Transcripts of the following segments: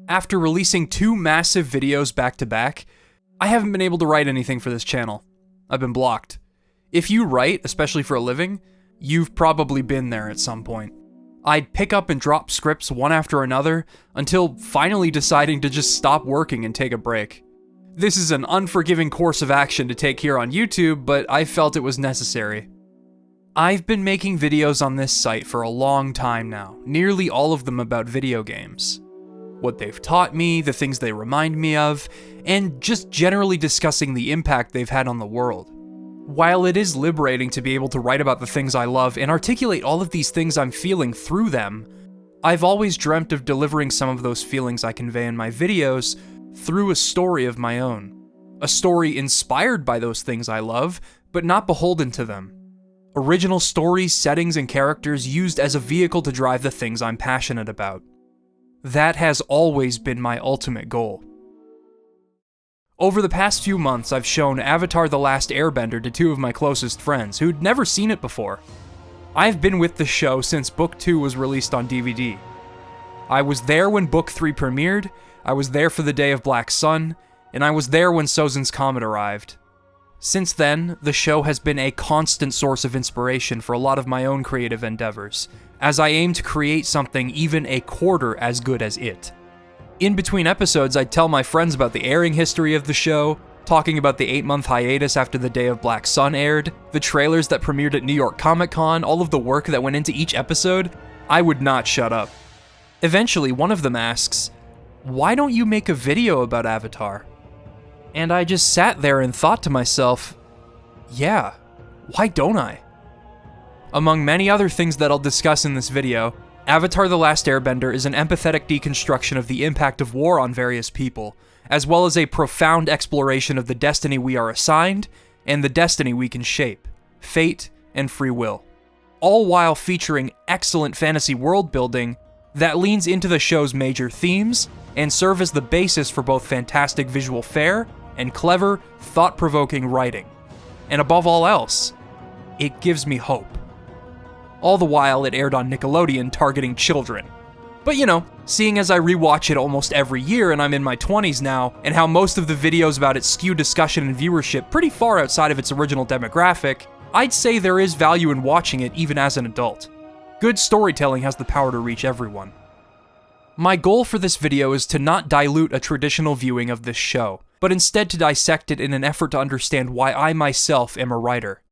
After releasing 2 massive videos back to back, I haven't been able to write anything for this channel. I've been blocked. If you write, especially for a living, you've probably been there at some point. I'd pick up and drop scripts one after another until finally deciding to just stop working and take a break. This is an unforgiving course of action to take here on YouTube, but I felt it was necessary. I've been making videos on this site for a long time now, nearly all of them about video games. What they've taught me, the things they remind me of, and just generally discussing the impact they've had on the world. While it is liberating to be able to write about the things I love and articulate all of these things I'm feeling through them, I've always dreamt of delivering some of those feelings I convey in my videos through a story of my own. A story inspired by those things I love, but not beholden to them. Original stories, settings, and characters used as a vehicle to drive the things I'm passionate about. That has always been my ultimate goal. Over the past few months, I've shown Avatar: The Last Airbender to 2 of my closest friends who'd never seen it before. I've been with the show since Book 2 was released on DVD. I was there when Book 3 premiered, I was there for the Day of Black Sun, and I was there when Sozin's Comet arrived. Since then, the show has been a constant source of inspiration for a lot of my own creative endeavors, as I aim to create something even a quarter as good as it. In between episodes, I'd tell my friends about the airing history of the show, talking about the 8-month hiatus after the Day of Black Sun aired, the trailers that premiered at New York Comic Con, all of the work that went into each episode. I would not shut up. Eventually, one of them asks, "Why don't you make a video about Avatar?" And I just sat there and thought to myself, yeah, why don't I? Among many other things that I'll discuss in this video, Avatar: The Last Airbender is an empathetic deconstruction of the impact of war on various people, as well as a profound exploration of the destiny we are assigned and the destiny we can shape, fate, and free will. All while featuring excellent fantasy world building that leans into the show's major themes and serve as the basis for both fantastic visual fare and clever, thought-provoking writing. And above all else, it gives me hope. All the while, it aired on Nickelodeon targeting children. But you know, seeing as I rewatch it almost every year and I'm in my 20s now, and how most of the videos about it skew discussion and viewership pretty far outside of its original demographic, I'd say there is value in watching it even as an adult. Good storytelling has the power to reach everyone. My goal for this video is to not dilute a traditional viewing of this show, but instead to dissect it in an effort to understand why I myself am a writer.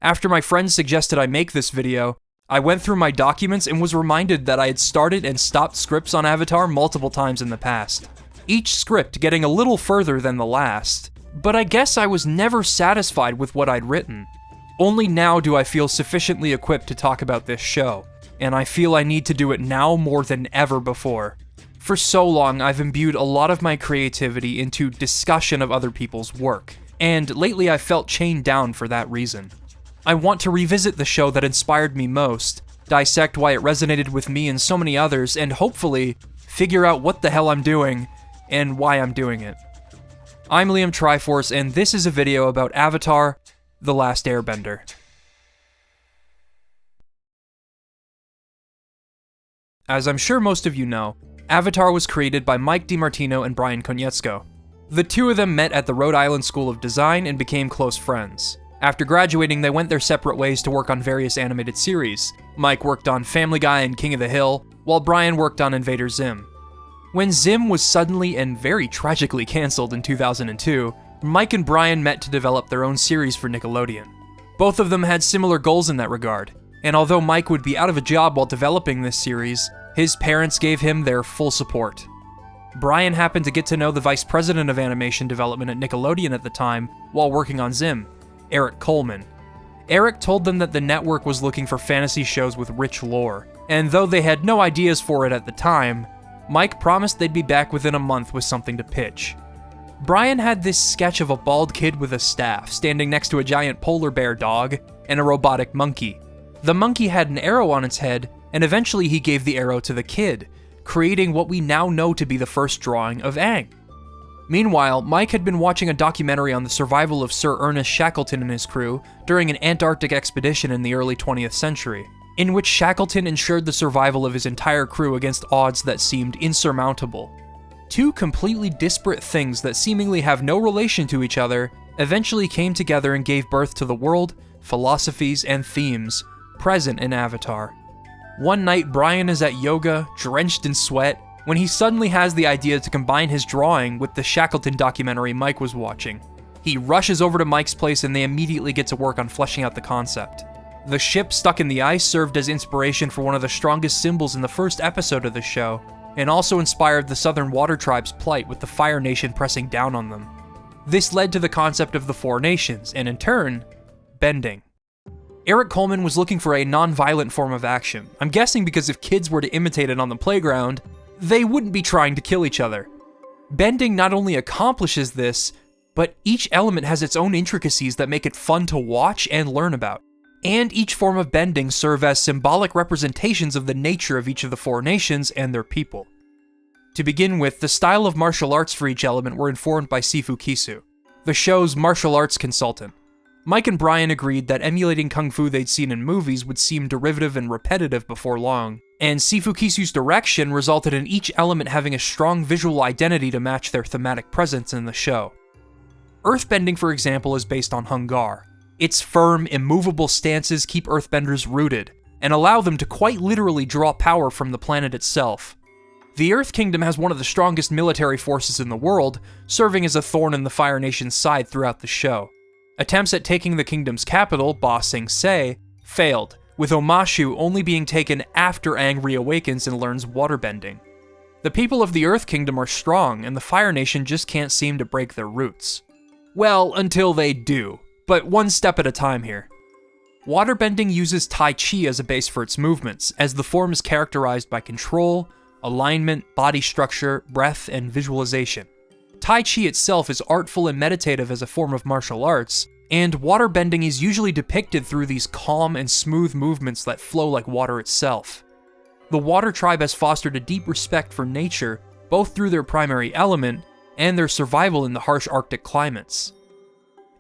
After my friends suggested I make this video, I went through my documents and was reminded that I had started and stopped scripts on Avatar multiple times in the past, each script getting a little further than the last, but I guess I was never satisfied with what I'd written. Only now do I feel sufficiently equipped to talk about this show, and I feel I need to do it now more than ever before. For so long, I've imbued a lot of my creativity into discussion of other people's work, and lately I felt chained down for that reason. I want to revisit the show that inspired me most, dissect why it resonated with me and so many others, and hopefully figure out what the hell I'm doing and why I'm doing it. I'm Liam Triforce, and this is a video about Avatar: The Last Airbender. As I'm sure most of you know, Avatar was created by Mike DiMartino and Brian Konietzko. The 2 of them met at the Rhode Island School of Design and became close friends. After graduating, they went their separate ways to work on various animated series. Mike worked on Family Guy and King of the Hill, while Brian worked on Invader Zim. When Zim was suddenly and very tragically cancelled in 2002, Mike and Brian met to develop their own series for Nickelodeon. Both of them had similar goals in that regard, and although Mike would be out of a job while developing this series, his parents gave him their full support. Brian happened to get to know the vice president of animation development at Nickelodeon at the time while working on Zim, Eric Coleman. Eric told them that the network was looking for fantasy shows with rich lore, and though they had no ideas for it at the time, Mike promised they'd be back within a month with something to pitch. Brian had this sketch of a bald kid with a staff standing next to a giant polar bear dog and a robotic monkey. The monkey had an arrow on its head, and eventually he gave the arrow to the kid, creating what we now know to be the first drawing of Aang. Meanwhile, Mike had been watching a documentary on the survival of Sir Ernest Shackleton and his crew during an Antarctic expedition in the early 20th century, in which Shackleton ensured the survival of his entire crew against odds that seemed insurmountable. two completely disparate things that seemingly have no relation to each other eventually came together and gave birth to the world, philosophies, and themes present in Avatar. One night, Brian is at yoga, drenched in sweat, when he suddenly has the idea to combine his drawing with the Shackleton documentary Mike was watching. He rushes over to Mike's place and they immediately get to work on fleshing out the concept. The ship stuck in the ice served as inspiration for one of the strongest symbols in the first episode of the show, and also inspired the Southern Water Tribe's plight with the Fire Nation pressing down on them. This led to the concept of the Four Nations, and in turn, bending. Eric Coleman was looking for a non-violent form of action. I'm guessing because if kids were to imitate it on the playground, they wouldn't be trying to kill each other. Bending not only accomplishes this, but each element has its own intricacies that make it fun to watch and learn about. And each form of bending serve as symbolic representations of the nature of each of the Four Nations and their people. To begin with, the style of martial arts for each element were informed by Sifu Kisu, the show's martial arts consultant. Mike and Brian agreed that emulating kung fu they'd seen in movies would seem derivative and repetitive before long, and Sifu Kisu's direction resulted in each element having a strong visual identity to match their thematic presence in the show. Earthbending, for example, is based on Hungar. Its firm, immovable stances keep Earthbenders rooted, and allow them to quite literally draw power from the planet itself. The Earth Kingdom has one of the strongest military forces in the world, serving as a thorn in the Fire Nation's side throughout the show. Attempts at taking the kingdom's capital, Ba Sing Se, failed, with Omashu only being taken after Aang reawakens and learns waterbending. The people of the Earth Kingdom are strong, and the Fire Nation just can't seem to break their roots. Well, until they do, but one step at a time here. Waterbending uses Tai Chi as a base for its movements, as the form is characterized by control, alignment, body structure, breath, and visualization. Tai Chi itself is artful and meditative as a form of martial arts, and waterbending is usually depicted through these calm and smooth movements that flow like water itself. The Water Tribe has fostered a deep respect for nature, both through their primary element and their survival in the harsh Arctic climates.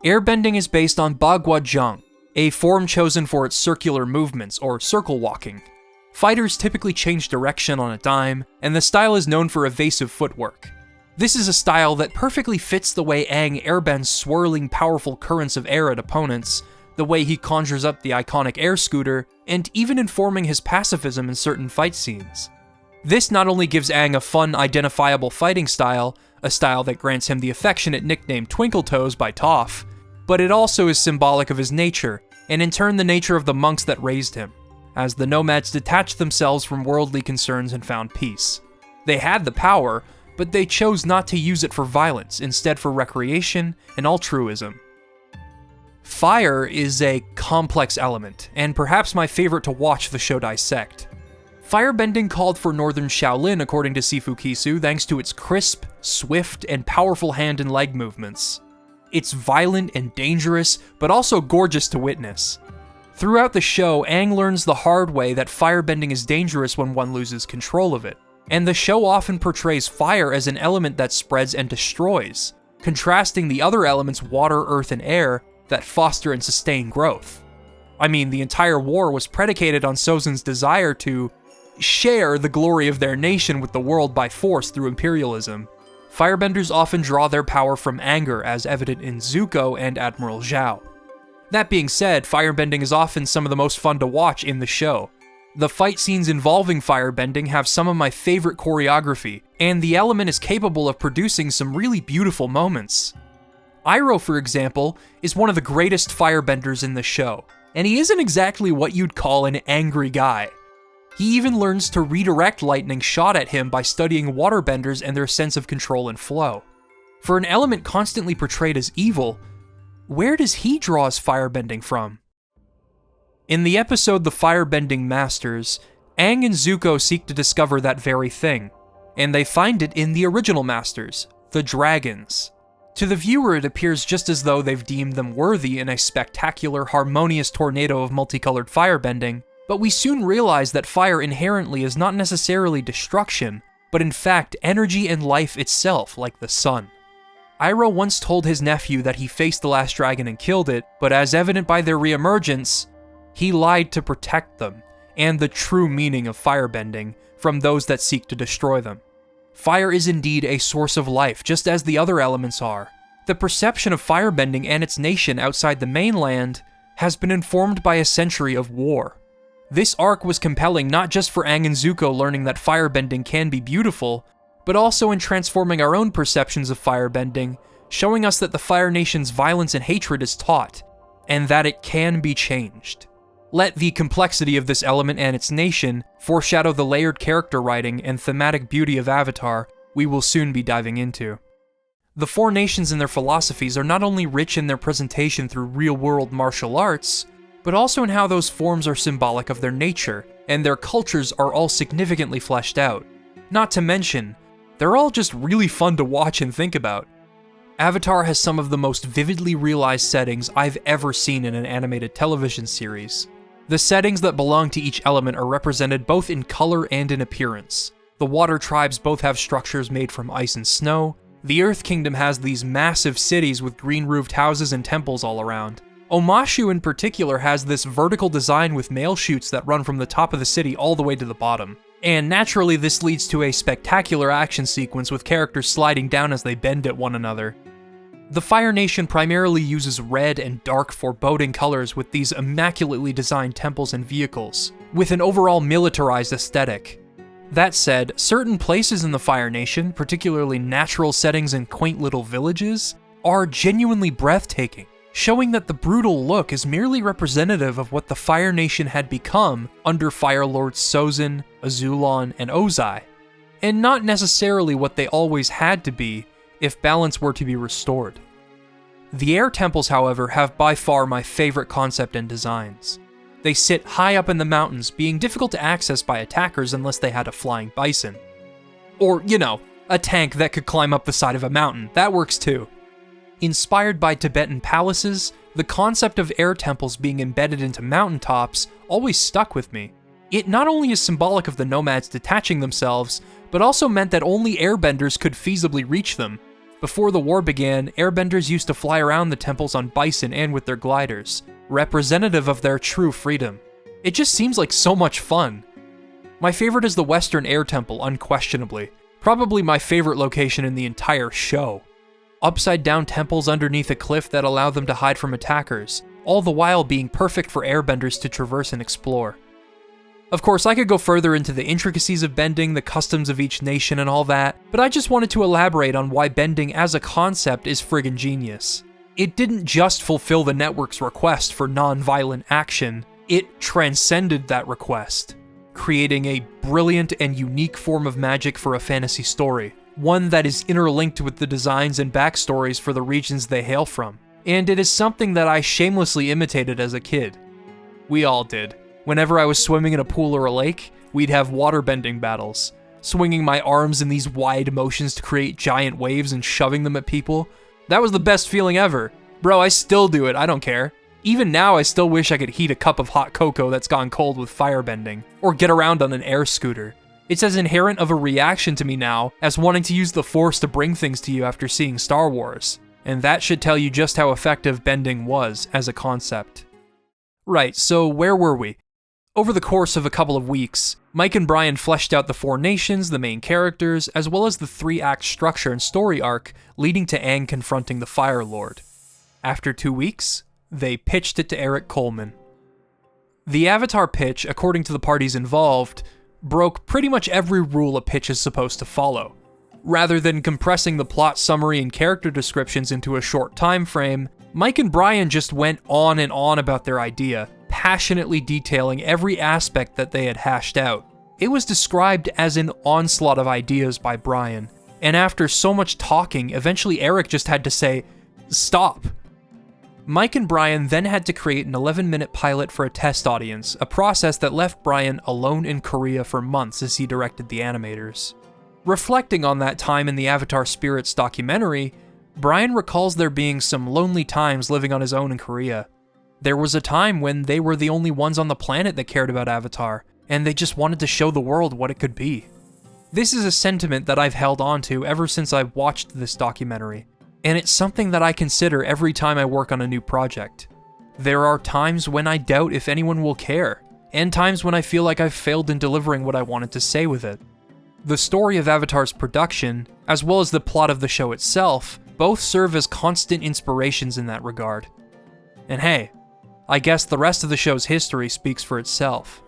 Airbending is based on Bagua Zhang, a form chosen for its circular movements, or circle walking. Fighters typically change direction on a dime, and the style is known for evasive footwork. This is a style that perfectly fits the way Aang airbends swirling powerful currents of air at opponents, the way he conjures up the iconic air scooter, and even informing his pacifism in certain fight scenes. This not only gives Aang a fun, identifiable fighting style, a style that grants him the affectionate nickname Twinkle Toes by Toph, but it also is symbolic of his nature, and in turn the nature of the monks that raised him, as the nomads detached themselves from worldly concerns and found peace. They had the power, but they chose not to use it for violence, instead for recreation and altruism. Fire is a complex element, and perhaps my favorite to watch the show dissect. Firebending called for Northern Shaolin according to Sifu Kisu thanks to its crisp, swift, and powerful hand and leg movements. It's violent and dangerous, but also gorgeous to witness. Throughout the show, Aang learns the hard way that firebending is dangerous when one loses control of it, and the show often portrays fire as an element that spreads and destroys, contrasting the other elements water, earth, and air that foster and sustain growth. I mean, the entire war was predicated on Sozin's desire to share the glory of their nation with the world by force through imperialism. Firebenders often draw their power from anger, as evident in Zuko and Admiral Zhao. That being said, firebending is often some of the most fun to watch in the show. The fight scenes involving firebending have some of my favorite choreography, and the element is capable of producing some really beautiful moments. Iroh, for example, is one of the greatest firebenders in the show, and he isn't exactly what you'd call an angry guy. He even learns to redirect lightning shot at him by studying waterbenders and their sense of control and flow. For an element constantly portrayed as evil, where does he draw his firebending from? In the episode The Firebending Masters, Aang and Zuko seek to discover that very thing, and they find it in the original Masters, the dragons. To the viewer, it appears just as though they've deemed them worthy in a spectacular, harmonious tornado of multicolored firebending, but we soon realize that fire inherently is not necessarily destruction, but in fact energy and life itself, like the sun. Iroh once told his nephew that he faced the last dragon and killed it, but as evident by their reemergence, he lied to protect them, and the true meaning of firebending, from those that seek to destroy them. Fire is indeed a source of life, just as the other elements are. The perception of firebending and its nation outside the mainland has been informed by a century of war. This arc was compelling not just for Aang and Zuko learning that firebending can be beautiful, but also in transforming our own perceptions of firebending, showing us that the Fire Nation's violence and hatred is taught, and that it can be changed. Let the complexity of this element and its nation foreshadow the layered character writing and thematic beauty of Avatar we will soon be diving into. The four nations and their philosophies are not only rich in their presentation through real-world martial arts, but also in how those forms are symbolic of their nature, and their cultures are all significantly fleshed out. Not to mention, they're all just really fun to watch and think about. Avatar has some of the most vividly realized settings I've ever seen in an animated television series. The settings that belong to each element are represented both in color and in appearance. The water tribes both have structures made from ice and snow. The Earth Kingdom has these massive cities with green-roofed houses and temples all around. Omashu in particular has this vertical design with mail chutes that run from the top of the city all the way to the bottom. And naturally this leads to a spectacular action sequence with characters sliding down as they bend at one another. The Fire Nation primarily uses red and dark foreboding colors with these immaculately designed temples and vehicles, with an overall militarized aesthetic. That said, certain places in the Fire Nation, particularly natural settings and quaint little villages, are genuinely breathtaking, showing that the brutal look is merely representative of what the Fire Nation had become under Fire Lords Sozin, Azulon, and Ozai, and not necessarily what they always had to be if balance were to be restored. The air temples, however, have by far my favorite concept and designs. They sit high up in the mountains, being difficult to access by attackers unless they had a flying bison. Or, you know, a tank that could climb up the side of a mountain, that works too. Inspired by Tibetan palaces, the concept of air temples being embedded into mountaintops always stuck with me. It not only is symbolic of the nomads detaching themselves, but also meant that only airbenders could feasibly reach them. Before the war began, airbenders used to fly around the temples on bison and with their gliders, representative of their true freedom. It just seems like so much fun. My favorite is the Western Air Temple, unquestionably. Probably my favorite location in the entire show. Upside-down temples underneath a cliff that allow them to hide from attackers, all the while being perfect for airbenders to traverse and explore. Of course, I could go further into the intricacies of bending, the customs of each nation and all that, but I just wanted to elaborate on why bending as a concept is friggin' genius. It didn't just fulfill the network's request for non-violent action, it transcended that request, creating a brilliant and unique form of magic for a fantasy story. One that is interlinked with the designs and backstories for the regions they hail from. And it is something that I shamelessly imitated as a kid. We all did. Whenever I was swimming in a pool or a lake, we'd have waterbending battles, swinging my arms in these wide motions to create giant waves and shoving them at people. That was the best feeling ever. Bro, I still do it, I don't care. Even now, I still wish I could heat a cup of hot cocoa that's gone cold with firebending, or get around on an air scooter. It's as inherent of a reaction to me now as wanting to use the Force to bring things to you after seeing Star Wars, and that should tell you just how effective bending was as a concept. Right, so where were we? Over the course of a couple of weeks, Mike and Brian fleshed out the four nations, the main characters, as well as the 3-act structure and story arc leading to Aang confronting the Fire Lord. After 2 weeks, they pitched it to Eric Coleman. The Avatar pitch, according to the parties involved, broke pretty much every rule a pitch is supposed to follow. Rather than compressing the plot summary and character descriptions into a short time frame, Mike and Brian just went on and on about their idea, passionately detailing every aspect that they had hashed out. It was described as an onslaught of ideas by Brian, and after so much talking, eventually Eric just had to say, "Stop." Mike and Brian then had to create an 11-minute pilot for a test audience, a process that left Brian alone in Korea for months as he directed the animators. Reflecting on that time in the Avatar Spirits documentary, Brian recalls there being some lonely times living on his own in Korea. There was a time when they were the only ones on the planet that cared about Avatar, and they just wanted to show the world what it could be. This is a sentiment that I've held on to ever since I watched this documentary, and it's something that I consider every time I work on a new project. There are times when I doubt if anyone will care, and times when I feel like I've failed in delivering what I wanted to say with it. The story of Avatar's production, as well as the plot of the show itself, both serve as constant inspirations in that regard. And hey, I guess the rest of the show's history speaks for itself.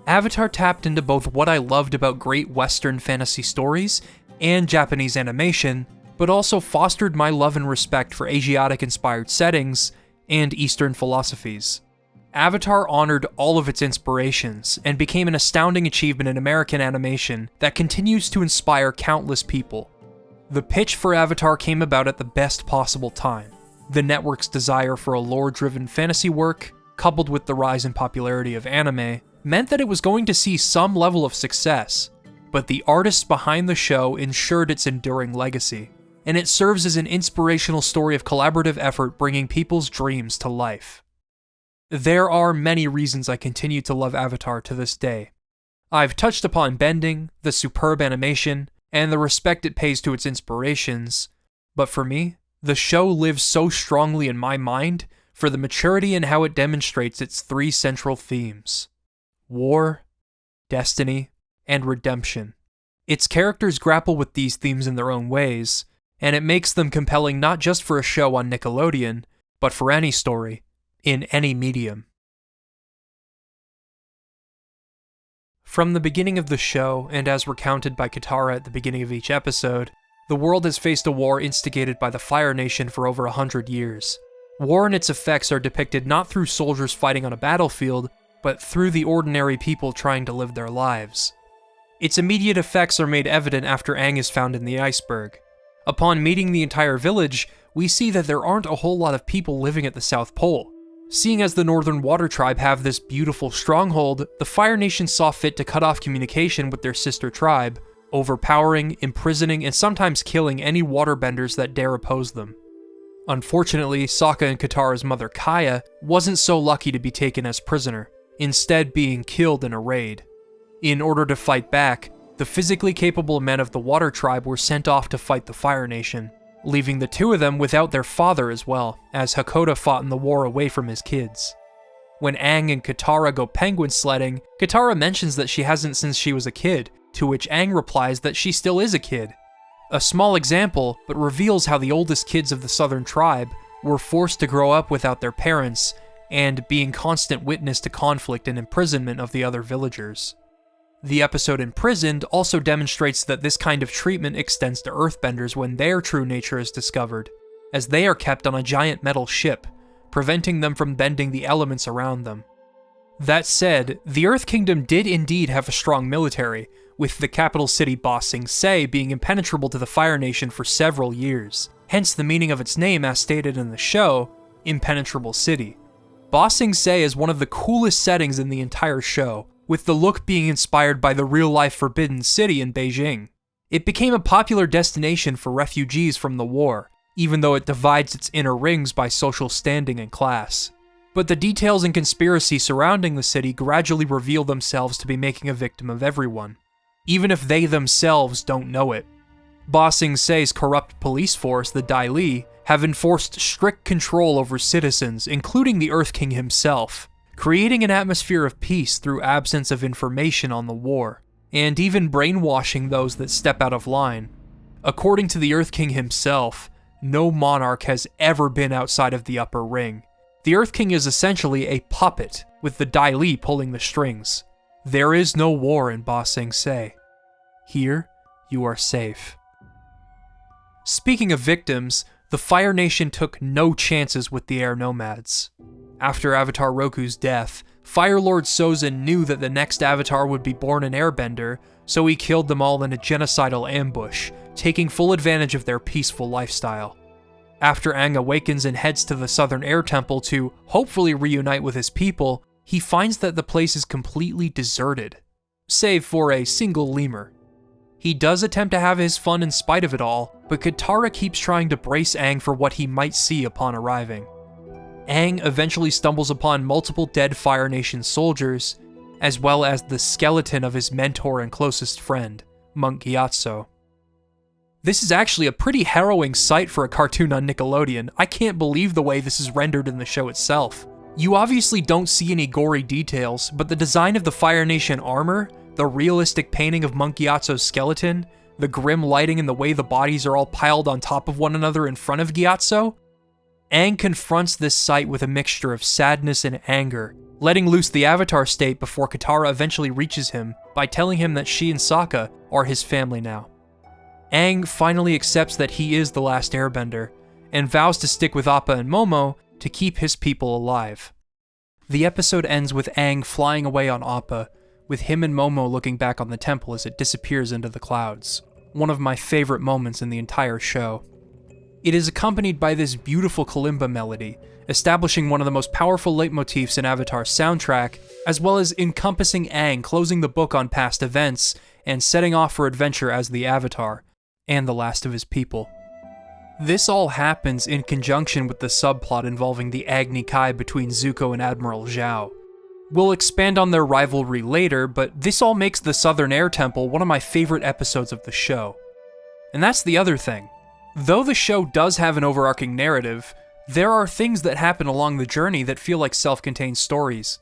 Avatar tapped into both what I loved about great Western fantasy stories and Japanese animation, but also fostered my love and respect for Asiatic-inspired settings and Eastern philosophies. Avatar honored all of its inspirations and became an astounding achievement in American animation that continues to inspire countless people. The pitch for Avatar came about at the best possible time. The network's desire for a lore-driven fantasy work, coupled with the rise in popularity of anime, meant that it was going to see some level of success, but the artists behind the show ensured its enduring legacy, and it serves as an inspirational story of collaborative effort bringing people's dreams to life. There are many reasons I continue to love Avatar to this day. I've touched upon bending, the superb animation, and the respect it pays to its inspirations, but for me, the show lives so strongly in my mind for the maturity and how it demonstrates its three central themes: war, destiny, and redemption. Its characters grapple with these themes in their own ways, and it makes them compelling not just for a show on Nickelodeon, but for any story, in any medium. From the beginning of the show, and as recounted by Katara at the beginning of each episode, the world has faced a war instigated by the Fire Nation for over 100 years. War and its effects are depicted not through soldiers fighting on a battlefield, but through the ordinary people trying to live their lives. Its immediate effects are made evident after Aang is found in the iceberg. Upon meeting the entire village, we see that there aren't a whole lot of people living at the South Pole. Seeing as the Northern Water Tribe have this beautiful stronghold, the Fire Nation saw fit to cut off communication with their sister tribe, overpowering, imprisoning, and sometimes killing any waterbenders that dare oppose them. Unfortunately, Sokka and Katara's mother Kaya wasn't so lucky to be taken as prisoner, instead being killed in a raid. In order to fight back, the physically capable men of the Water Tribe were sent off to fight the Fire Nation, leaving the two of them without their father as well, as Hakoda fought in the war away from his kids. When Aang and Katara go penguin sledding, Katara mentions that she hasn't since she was a kid, to which Aang replies that she still is a kid. A small example, but reveals how the oldest kids of the Southern Tribe were forced to grow up without their parents, and being constant witness to conflict and imprisonment of the other villagers. The episode Imprisoned also demonstrates that this kind of treatment extends to Earthbenders when their true nature is discovered, as they are kept on a giant metal ship, preventing them from bending the elements around them. That said, the Earth Kingdom did indeed have a strong military, with the capital city Ba Sing Se being impenetrable to the Fire Nation for several years, hence the meaning of its name as stated in the show, Impenetrable City. Ba Sing Se is one of the coolest settings in the entire show, with the look being inspired by the real-life Forbidden City in Beijing. It became a popular destination for refugees from the war, even though it divides its inner rings by social standing and class. But the details and conspiracy surrounding the city gradually reveal themselves to be making a victim of everyone, even if they themselves don't know it. Ba Sing Se's corrupt police force, the Dai Li, have enforced strict control over citizens, including the Earth King himself, creating an atmosphere of peace through absence of information on the war, and even brainwashing those that step out of line. According to the Earth King himself, no monarch has ever been outside of the upper ring. The Earth King is essentially a puppet, with the Dai Li pulling the strings. There is no war in Ba Sing Se. Here, you are safe. Speaking of victims, the Fire Nation took no chances with the air nomads. After Avatar Roku's death, Fire Lord Sozin knew that the next Avatar would be born an Airbender, so he killed them all in a genocidal ambush, taking full advantage of their peaceful lifestyle. After Aang awakens and heads to the Southern Air Temple to hopefully reunite with his people, he finds that the place is completely deserted, save for a single lemur. He does attempt to have his fun in spite of it all, but Katara keeps trying to brace Aang for what he might see upon arriving. Aang eventually stumbles upon multiple dead Fire Nation soldiers, as well as the skeleton of his mentor and closest friend, Monk Gyatso. This is actually a pretty harrowing sight for a cartoon on Nickelodeon. I can't believe the way this is rendered in the show itself. You obviously don't see any gory details, but the design of the Fire Nation armor The realistic painting of Monk Gyatso's skeleton, the grim lighting and the way the bodies are all piled on top of one another in front of Gyatso. Aang confronts this sight with a mixture of sadness and anger, letting loose the Avatar state before Katara eventually reaches him by telling him that she and Sokka are his family now. Aang finally accepts that he is the last Airbender, and vows to stick with Appa and Momo to keep his people alive. The episode ends with Aang flying away on Appa, with him and Momo looking back on the temple as it disappears into the clouds. One of my favorite moments in the entire show. It is accompanied by this beautiful kalimba melody, establishing one of the most powerful leitmotifs in Avatar's soundtrack, as well as encompassing Aang closing the book on past events and setting off for adventure as the Avatar, and the last of his people. This all happens in conjunction with the subplot involving the Agni Kai between Zuko and Admiral Zhao. We'll expand on their rivalry later, but this all makes the Southern Air Temple one of my favorite episodes of the show. And that's the other thing. Though the show does have an overarching narrative, there are things that happen along the journey that feel like self-contained stories.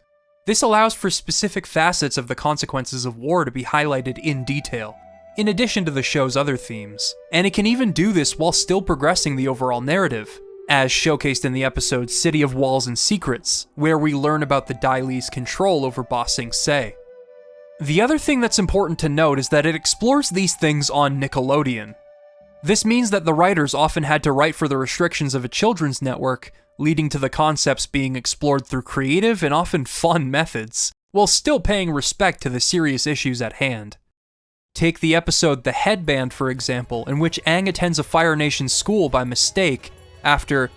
This allows for specific facets of the consequences of war to be highlighted in detail, in addition to the show's other themes, and it can even do this while still progressing the overall narrative, as showcased in the episode City of Walls and Secrets, where we learn about the Dai Li's control over Ba Sing Se. The other thing that's important to note is that it explores these things on Nickelodeon. This means that the writers often had to write for the restrictions of a children's network, leading to the concepts being explored through creative and often fun methods, while still paying respect to the serious issues at hand. Take the episode The Headband, for example, in which Aang attends a Fire Nation school by mistake after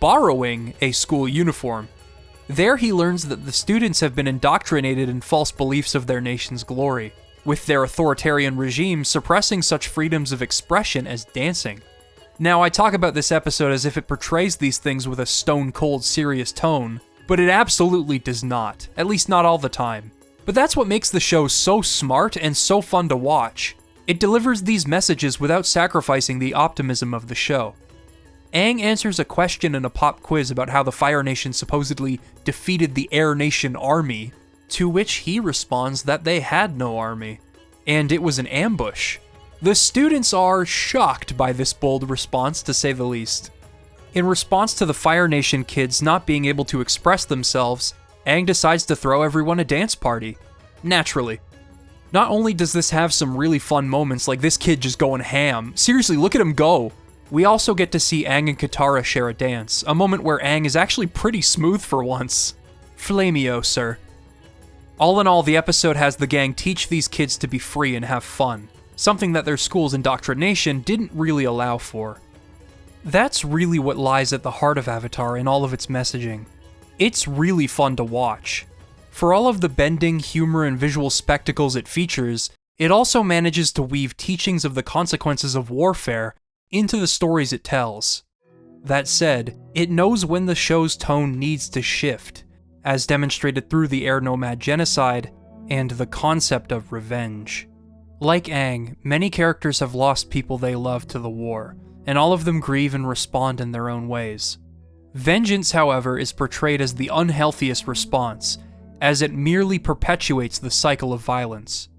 borrowing a school uniform. There he learns that the students have been indoctrinated in false beliefs of their nation's glory, with their authoritarian regime suppressing such freedoms of expression as dancing. Now, I talk about this episode as if it portrays these things with a stone-cold serious tone, but it absolutely does not, at least not all the time. But that's what makes the show so smart and so fun to watch. It delivers these messages without sacrificing the optimism of the show. Aang answers a question in a pop quiz about how the Fire Nation supposedly defeated the Air Nation army, to which he responds that they had no army, and it was an ambush. The students are shocked by this bold response, to say the least. In response to the Fire Nation kids not being able to express themselves, Aang decides to throw everyone a dance party. Naturally. Not only does this have some really fun moments like this kid just going ham, seriously, look at him go. We also get to see Aang and Katara share a dance, a moment where Aang is actually pretty smooth for once. Flameo, sir. All in all, the episode has the gang teach these kids to be free and have fun, something that their school's indoctrination didn't really allow for. That's really what lies at the heart of Avatar in all of its messaging. It's really fun to watch. For all of the bending, humor, and visual spectacles it features, it also manages to weave teachings of the consequences of warfare into the stories it tells. That said, it knows when the show's tone needs to shift, as demonstrated through the Air Nomad genocide and the concept of revenge. Like Aang, many characters have lost people they love to the war, and all of them grieve and respond in their own ways. Vengeance, however, is portrayed as the unhealthiest response, as it merely perpetuates the cycle of violence.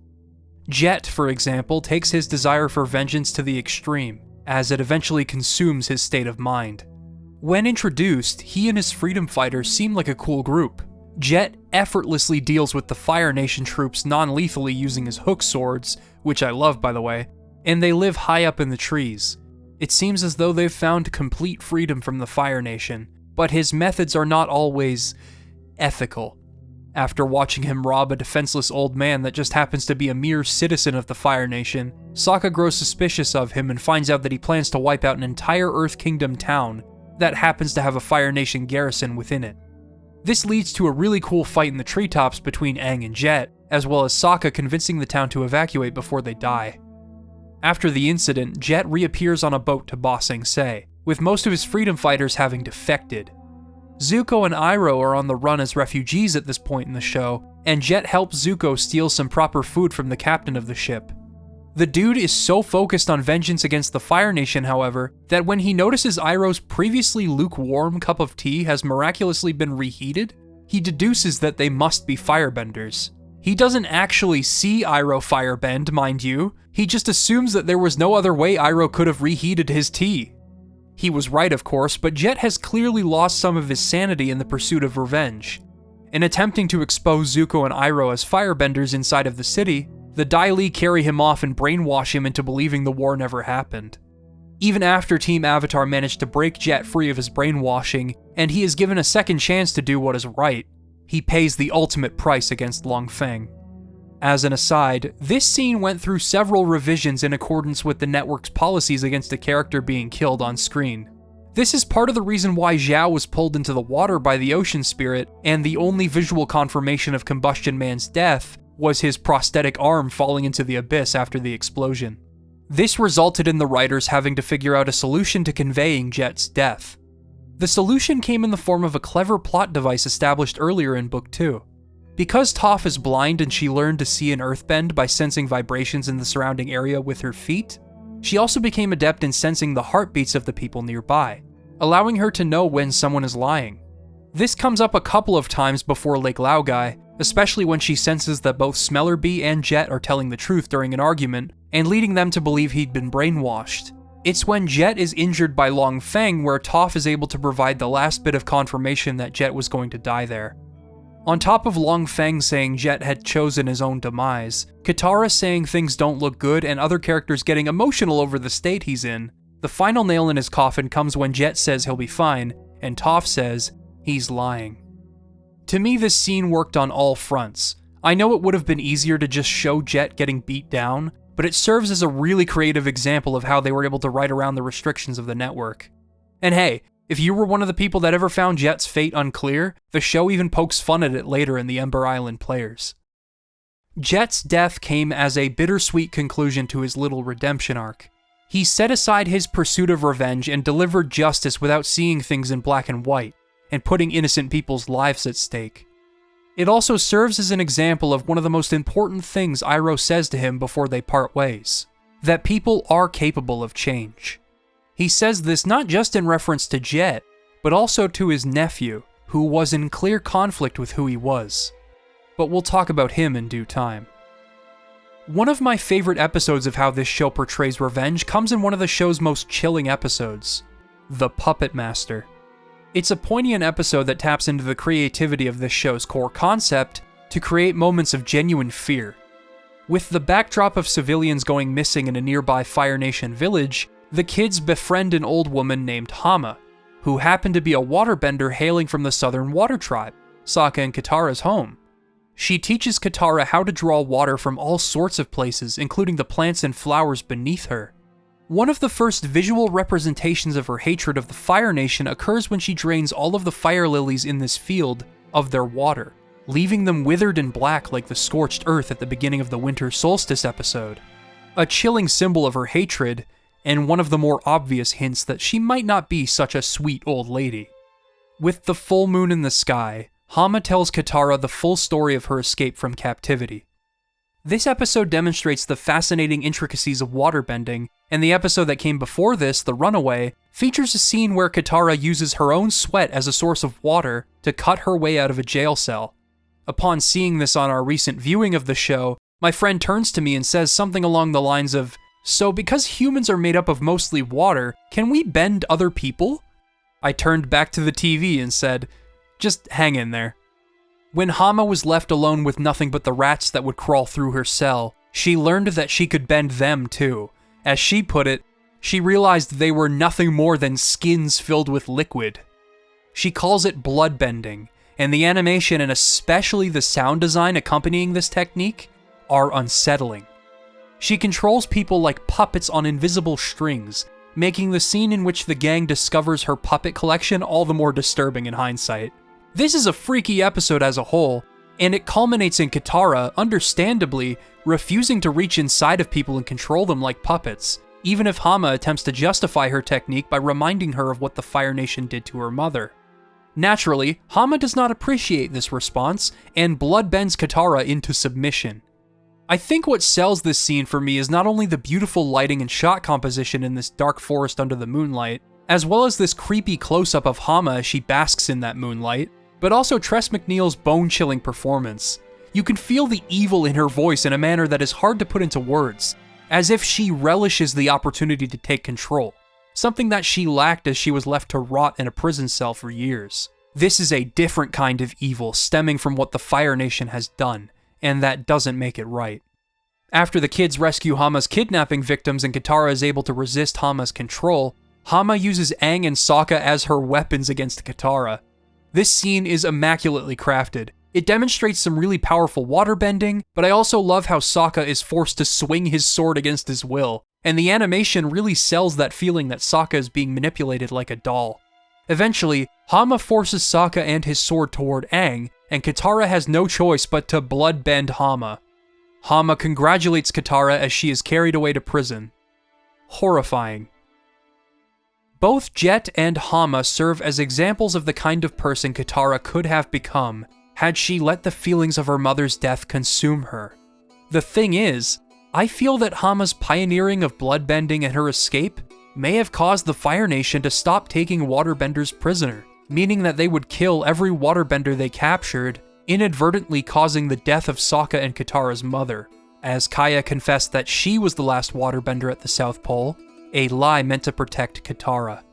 Jet, for example, takes his desire for vengeance to the extreme, as it eventually consumes his state of mind. When introduced, he and his freedom fighters seem like a cool group. Jet effortlessly deals with the Fire Nation troops non-lethally using his hook swords, which I love by the way, and they live high up in the trees. It seems as though they've found complete freedom from the Fire Nation, but his methods are not always ethical. After watching him rob a defenseless old man that just happens to be a mere citizen of the Fire Nation, Sokka grows suspicious of him and finds out that he plans to wipe out an entire Earth Kingdom town that happens to have a Fire Nation garrison within it. This leads to a really cool fight in the treetops between Aang and Jet, as well as Sokka convincing the town to evacuate before they die. After the incident, Jet reappears on a boat to Ba Sing Se, with most of his freedom fighters having defected. Zuko and Iroh are on the run as refugees at this point in the show, and Jet helps Zuko steal some proper food from the captain of the ship. The dude is so focused on vengeance against the Fire Nation, however, that when he notices Iroh's previously lukewarm cup of tea has miraculously been reheated, he deduces that they must be firebenders. He doesn't actually see Iroh firebend, mind you. He just assumes that there was no other way Iroh could have reheated his tea. He was right, of course, but Jet has clearly lost some of his sanity in the pursuit of revenge. In attempting to expose Zuko and Iroh as firebenders inside of the city, the Dai Li carry him off and brainwash him into believing the war never happened. Even after Team Avatar managed to break Jet free of his brainwashing, and he is given a second chance to do what is right, he pays the ultimate price against Long Feng. As an aside, this scene went through several revisions in accordance with the network's policies against a character being killed on screen. This is part of the reason why Zhao was pulled into the water by the ocean spirit, and the only visual confirmation of Combustion Man's death was his prosthetic arm falling into the abyss after the explosion. This resulted in the writers having to figure out a solution to conveying Jet's death. The solution came in the form of a clever plot device established earlier in Book 2. Because Toph is blind and she learned to see an earthbend by sensing vibrations in the surrounding area with her feet, she also became adept in sensing the heartbeats of the people nearby, allowing her to know when someone is lying. This comes up a couple of times before Lake Laogai, especially when she senses that both Smellerbee and Jet are telling the truth during an argument, and leading them to believe he'd been brainwashed. It's when Jet is injured by Long Feng where Toph is able to provide the last bit of confirmation that Jet was going to die there. On top of Long Feng saying Jet had chosen his own demise, Katara saying things don't look good, and other characters getting emotional over the state he's in, the final nail in his coffin comes when Jet says he'll be fine, and Toph says he's lying. To me, this scene worked on all fronts. I know it would have been easier to just show Jet getting beat down, but it serves as a really creative example of how they were able to write around the restrictions of the network. And hey, if you were one of the people that ever found Jet's fate unclear, the show even pokes fun at it later in the Ember Island Players. Jet's death came as a bittersweet conclusion to his little redemption arc. He set aside his pursuit of revenge and delivered justice without seeing things in black and white, and putting innocent people's lives at stake. It also serves as an example of one of the most important things Iroh says to him before they part ways, that people are capable of change. He says this not just in reference to Jet, but also to his nephew, who was in clear conflict with who he was. But we'll talk about him in due time. One of my favorite episodes of how this show portrays revenge comes in one of the show's most chilling episodes, The Puppet Master. It's a poignant episode that taps into the creativity of this show's core concept to create moments of genuine fear. With the backdrop of civilians going missing in a nearby Fire Nation village, the kids befriend an old woman named Hama, who happened to be a waterbender hailing from the Southern Water Tribe, Sokka and Katara's home. She teaches Katara how to draw water from all sorts of places, including the plants and flowers beneath her. One of the first visual representations of her hatred of the Fire Nation occurs when she drains all of the fire lilies in this field of their water, leaving them withered and black like the scorched earth at the beginning of the Winter Solstice episode. A chilling symbol of her hatred, and one of the more obvious hints that she might not be such a sweet old lady. With the full moon in the sky, Hama tells Katara the full story of her escape from captivity. This episode demonstrates the fascinating intricacies of waterbending, and the episode that came before this, The Runaway, features a scene where Katara uses her own sweat as a source of water to cut her way out of a jail cell. Upon seeing this on our recent viewing of the show, my friend turns to me and says something along the lines of, "So because humans are made up of mostly water, can we bend other people?" I turned back to the TV and said, "Just hang in there." When Hama was left alone with nothing but the rats that would crawl through her cell, she learned that she could bend them too. As she put it, she realized they were nothing more than skins filled with liquid. She calls it bloodbending, and the animation and especially the sound design accompanying this technique are unsettling. She controls people like puppets on invisible strings, making the scene in which the gang discovers her puppet collection all the more disturbing in hindsight. This is a freaky episode as a whole, and it culminates in Katara, understandably, refusing to reach inside of people and control them like puppets, even if Hama attempts to justify her technique by reminding her of what the Fire Nation did to her mother. Naturally, Hama does not appreciate this response, and bloodbends Katara into submission. I think what sells this scene for me is not only the beautiful lighting and shot composition in this dark forest under the moonlight, as well as this creepy close-up of Hama as she basks in that moonlight, but also Tress MacNeille's bone-chilling performance. You can feel the evil in her voice in a manner that is hard to put into words, as if she relishes the opportunity to take control, something that she lacked as she was left to rot in a prison cell for years. This is a different kind of evil stemming from what the Fire Nation has done, and that doesn't make it right. After the kids rescue Hama's kidnapping victims and Katara is able to resist Hama's control, Hama uses Aang and Sokka as her weapons against Katara. This scene is immaculately crafted. It demonstrates some really powerful waterbending, but I also love how Sokka is forced to swing his sword against his will, and the animation really sells that feeling that Sokka is being manipulated like a doll. Eventually, Hama forces Sokka and his sword toward Aang, and Katara has no choice but to bloodbend Hama. Hama congratulates Katara as she is carried away to prison. Horrifying. Both Jet and Hama serve as examples of the kind of person Katara could have become had she let the feelings of her mother's death consume her. The thing is, I feel that Hama's pioneering of bloodbending and her escape may have caused the Fire Nation to stop taking waterbenders prisoner, meaning that they would kill every waterbender they captured, inadvertently causing the death of Sokka and Katara's mother, as Kaya confessed that she was the last waterbender at the South Pole, a lie meant to protect Katara.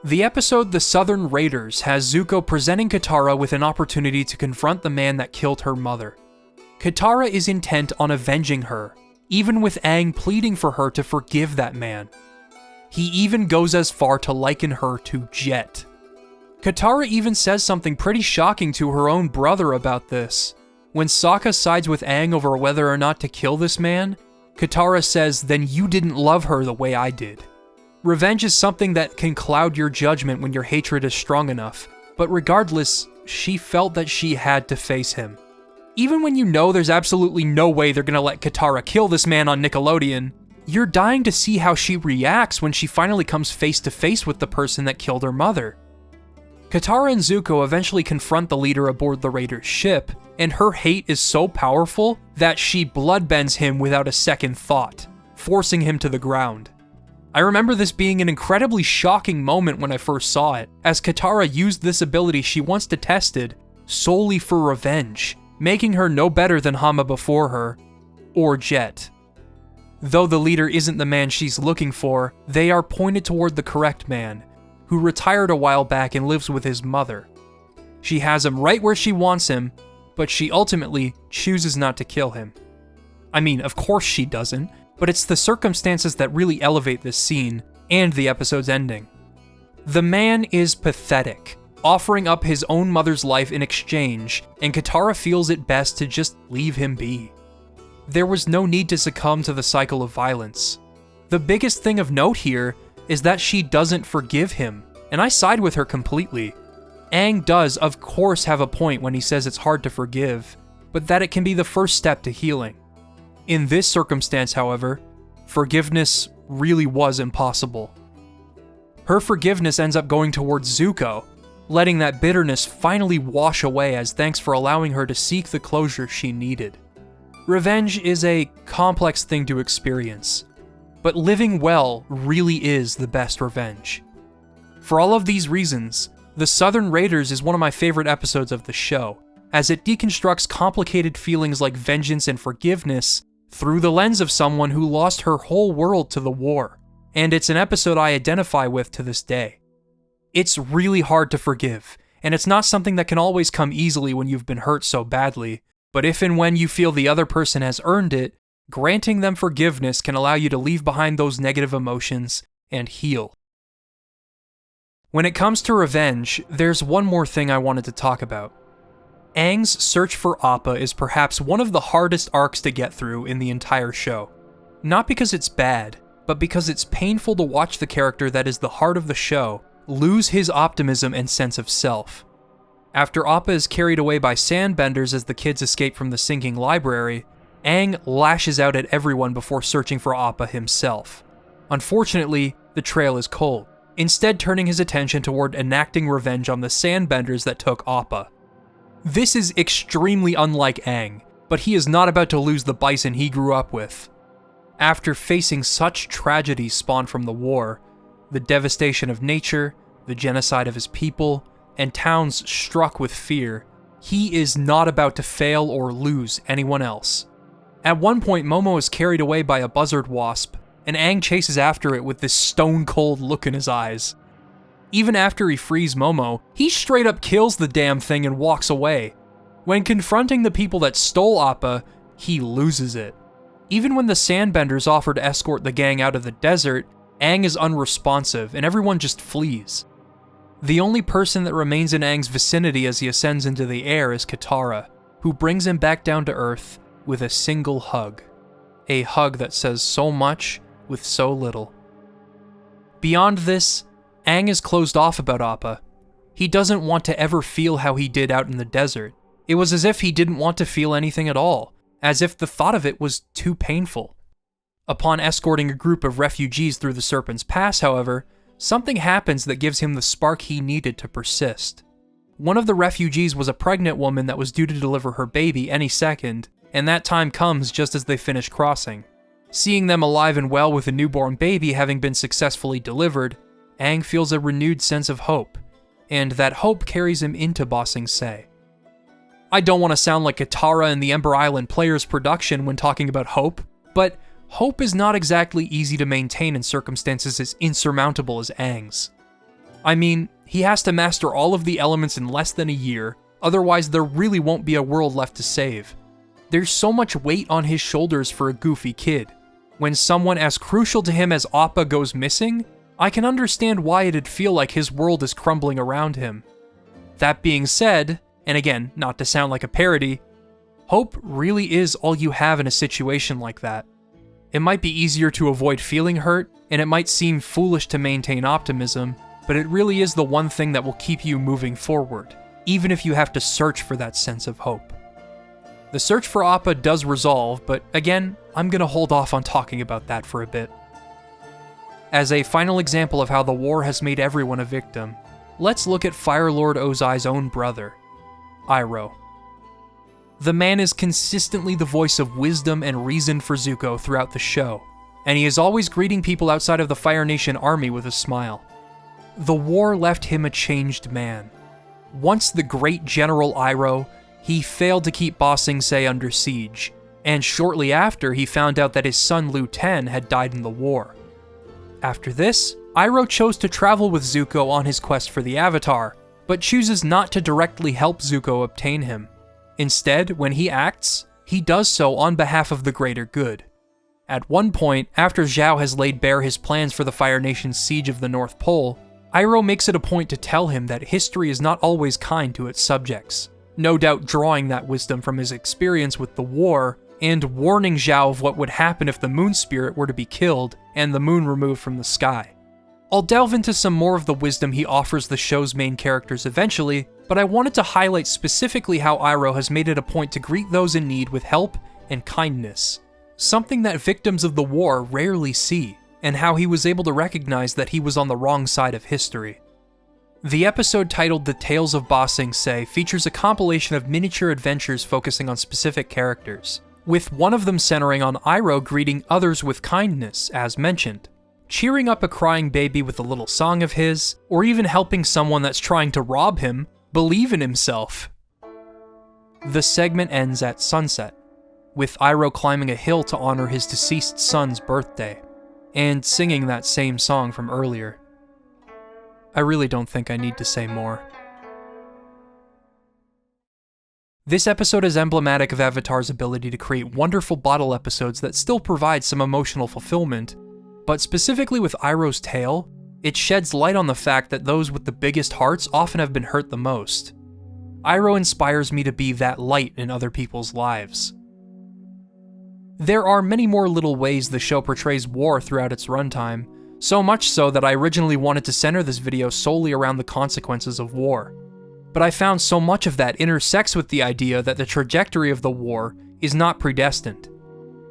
The episode The Southern Raiders has Zuko presenting Katara with an opportunity to confront the man that killed her mother. Katara is intent on avenging her, even with Aang pleading for her to forgive that man. He even goes as far to liken her to Jet. Katara even says something pretty shocking to her own brother about this. When Sokka sides with Aang over whether or not to kill this man, Katara says, "Then you didn't love her the way I did." Revenge is something that can cloud your judgment when your hatred is strong enough, but regardless, she felt that she had to face him. Even when you know there's absolutely no way they're gonna let Katara kill this man on Nickelodeon, you're dying to see how she reacts when she finally comes face to face with the person that killed her mother. Katara and Zuko eventually confront the leader aboard the Raiders' ship, and her hate is so powerful that she bloodbends him without a second thought, forcing him to the ground. I remember this being an incredibly shocking moment when I first saw it, as Katara used this ability she once detested solely for revenge, making her no better than Hama before her, or Jet. Though the leader isn't the man she's looking for, they are pointed toward the correct man, who retired a while back and lives with his mother. She has him right where she wants him, but she ultimately chooses not to kill him. I mean, of course she doesn't, but it's the circumstances that really elevate this scene, and the episode's ending. The man is pathetic, offering up his own mother's life in exchange, and Katara feels it best to just leave him be. There was no need to succumb to the cycle of violence. The biggest thing of note here is that she doesn't forgive him, and I side with her completely. Aang does, of course, have a point when he says it's hard to forgive, but that it can be the first step to healing. In this circumstance, however, forgiveness really was impossible. Her forgiveness ends up going towards Zuko, letting that bitterness finally wash away as thanks for allowing her to seek the closure she needed. Revenge is a complex thing to experience, but living well really is the best revenge. For all of these reasons, The Southern Raiders is one of my favorite episodes of the show, as it deconstructs complicated feelings like vengeance and forgiveness through the lens of someone who lost her whole world to the war, and it's an episode I identify with to this day. It's really hard to forgive, and it's not something that can always come easily when you've been hurt so badly, but if and when you feel the other person has earned it, granting them forgiveness can allow you to leave behind those negative emotions and heal. When it comes to revenge, there's one more thing I wanted to talk about. Aang's search for Appa is perhaps one of the hardest arcs to get through in the entire show. Not because it's bad, but because it's painful to watch the character that is the heart of the show lose his optimism and sense of self. After Appa is carried away by sandbenders as the kids escape from the sinking library, Aang lashes out at everyone before searching for Appa himself. Unfortunately, the trail is cold, instead turning his attention toward enacting revenge on the sandbenders that took Appa. This is extremely unlike Aang, but he is not about to lose the bison he grew up with. After facing such tragedies spawned from the war, the devastation of nature, the genocide of his people, and towns struck with fear, He is not about to fail or lose anyone else. At one point, Momo is carried away by a buzzard wasp, and Aang chases after it with this stone-cold look in his eyes. Even after he frees Momo, he straight up kills the damn thing and walks away. When confronting the people that stole Appa, he loses it. Even when the Sandbenders offer to escort the gang out of the desert, Aang is unresponsive and everyone just flees. The only person that remains in Aang's vicinity as he ascends into the air is Katara, who brings him back down to Earth with a single hug. A hug that says so much with so little. Beyond this, Aang is closed off about Appa. He doesn't want to ever feel how he did out in the desert. It was as if he didn't want to feel anything at all, as if the thought of it was too painful. Upon escorting a group of refugees through the Serpent's Pass, however, something happens that gives him the spark he needed to persist. One of the refugees was a pregnant woman that was due to deliver her baby any second, and that time comes just as they finish crossing. Seeing them alive and well with a newborn baby having been successfully delivered, Aang feels a renewed sense of hope, and that hope carries him into Ba Sing Se. I don't want to sound like Katara in the Ember Island Players production when talking about hope, but hope is not exactly easy to maintain in circumstances as insurmountable as Aang's. I mean, he has to master all of the elements in less than a year, otherwise there really won't be a world left to save. There's so much weight on his shoulders for a goofy kid. When someone as crucial to him as Appa goes missing, I can understand why it'd feel like his world is crumbling around him. That being said, and again, not to sound like a parody, hope really is all you have in a situation like that. It might be easier to avoid feeling hurt, and it might seem foolish to maintain optimism, but it really is the one thing that will keep you moving forward, even if you have to search for that sense of hope. The search for Appa does resolve, but again, I'm gonna hold off on talking about that for a bit. As a final example of how the war has made everyone a victim, let's look at Fire Lord Ozai's own brother, Iroh. The man is consistently the voice of wisdom and reason for Zuko throughout the show, and he is always greeting people outside of the Fire Nation army with a smile. The war left him a changed man. Once the great General Iroh, he failed to keep Ba Sing Se under siege, and shortly after he found out that his son Lu Ten had died in the war. After this, Iroh chose to travel with Zuko on his quest for the Avatar, but chooses not to directly help Zuko obtain him. Instead, when he acts, he does so on behalf of the greater good. At one point, after Zhao has laid bare his plans for the Fire Nation's siege of the North Pole, Iroh makes it a point to tell him that history is not always kind to its subjects, no doubt drawing that wisdom from his experience with the war, and warning Zhao of what would happen if the Moon Spirit were to be killed and the moon removed from the sky. I'll delve into some more of the wisdom he offers the show's main characters eventually, but I wanted to highlight specifically how Iroh has made it a point to greet those in need with help and kindness, something that victims of the war rarely see, and how he was able to recognize that he was on the wrong side of history. The episode titled The Tales of Ba Sing Se features a compilation of miniature adventures focusing on specific characters, with one of them centering on Iroh greeting others with kindness, as mentioned, cheering up a crying baby with a little song of his, or even helping someone that's trying to rob him believe in himself. The segment ends at sunset, with Iroh climbing a hill to honor his deceased son's birthday, and singing that same song from earlier. I really don't think I need to say more. This episode is emblematic of Avatar's ability to create wonderful bottle episodes that still provide some emotional fulfillment, but specifically with Iroh's tale, it sheds light on the fact that those with the biggest hearts often have been hurt the most. Iroh inspires me to be that light in other people's lives. There are many more little ways the show portrays war throughout its runtime, so much so that I originally wanted to center this video solely around the consequences of war. But I found so much of that intersects with the idea that the trajectory of the war is not predestined.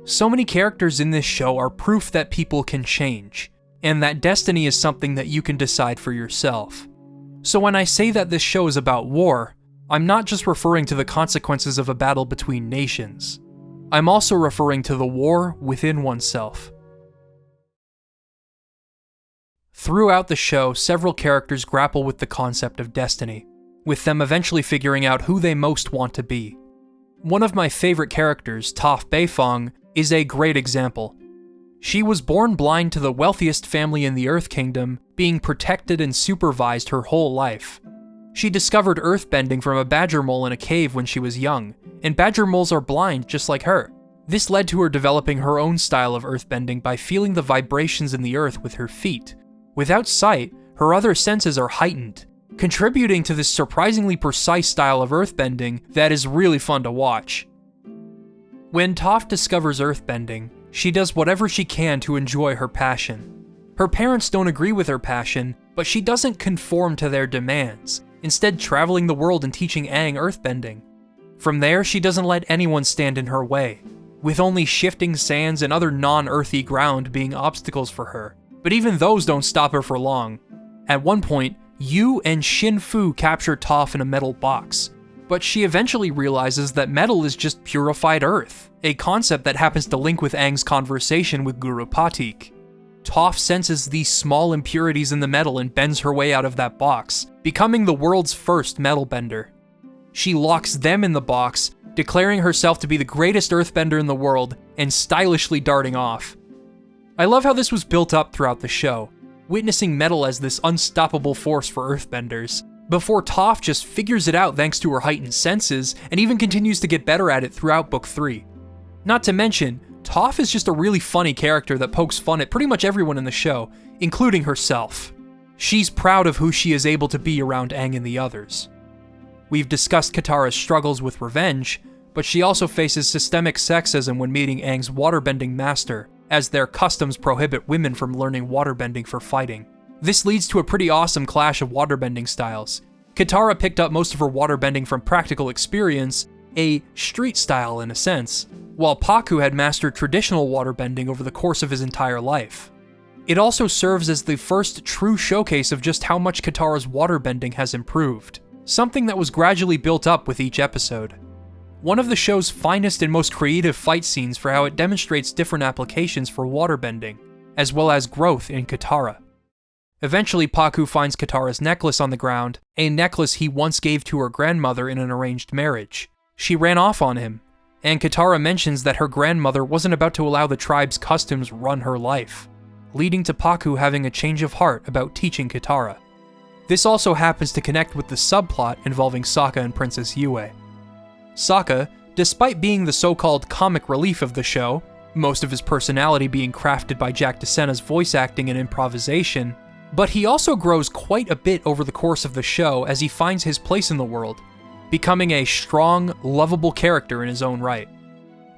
So many characters in this show are proof that people can change, and that destiny is something that you can decide for yourself. So when I say that this show is about war, I'm not just referring to the consequences of a battle between nations. I'm also referring to the war within oneself. Throughout the show, several characters grapple with the concept of destiny, with them eventually figuring out who they most want to be. One of my favorite characters, Toph Beifong, is a great example. She was born blind to the wealthiest family in the Earth Kingdom, being protected and supervised her whole life. She discovered earthbending from a badger mole in a cave when she was young, and badger moles are blind just like her. This led to her developing her own style of earthbending by feeling the vibrations in the earth with her feet. Without sight, her other senses are heightened, contributing to this surprisingly precise style of earthbending that is really fun to watch. When Toph discovers earthbending, she does whatever she can to enjoy her passion. Her parents don't agree with her passion, but she doesn't conform to their demands, instead traveling the world and teaching Aang earthbending. From there, she doesn't let anyone stand in her way, with only shifting sands and other non-earthy ground being obstacles for her. But even those don't stop her for long. At one point, Yu and Xin Fu capture Toph in a metal box, but she eventually realizes that metal is just purified earth, a concept that happens to link with Aang's conversation with Guru Patik. Toph senses these small impurities in the metal and bends her way out of that box, becoming the world's first metal bender. She locks them in the box, declaring herself to be the greatest earthbender in the world, and stylishly darting off. I love how this was built up throughout the show, witnessing metal as this unstoppable force for earthbenders, before Toph just figures it out thanks to her heightened senses, and even continues to get better at it throughout Book 3. Not to mention, Toph is just a really funny character that pokes fun at pretty much everyone in the show, including herself. She's proud of who she is able to be around Aang and the others. We've discussed Katara's struggles with revenge, but she also faces systemic sexism when meeting Aang's waterbending master, as their customs prohibit women from learning waterbending for fighting. This leads to a pretty awesome clash of waterbending styles. Katara picked up most of her waterbending from practical experience, a street style in a sense, while Pakku had mastered traditional waterbending over the course of his entire life. It also serves as the first true showcase of just how much Katara's waterbending has improved, something that was gradually built up with each episode. One of the show's finest and most creative fight scenes for how it demonstrates different applications for waterbending, as well as growth in Katara. Eventually, Pakku finds Katara's necklace on the ground, a necklace he once gave to her grandmother in an arranged marriage. She ran off on him, and Katara mentions that her grandmother wasn't about to allow the tribe's customs run her life, leading to Pakku having a change of heart about teaching Katara. This also happens to connect with the subplot involving Sokka and Princess Yue. Sokka, despite being the so-called comic relief of the show, most of his personality being crafted by Jack DeSena's voice acting and improvisation, but he also grows quite a bit over the course of the show as he finds his place in the world, becoming a strong, lovable character in his own right.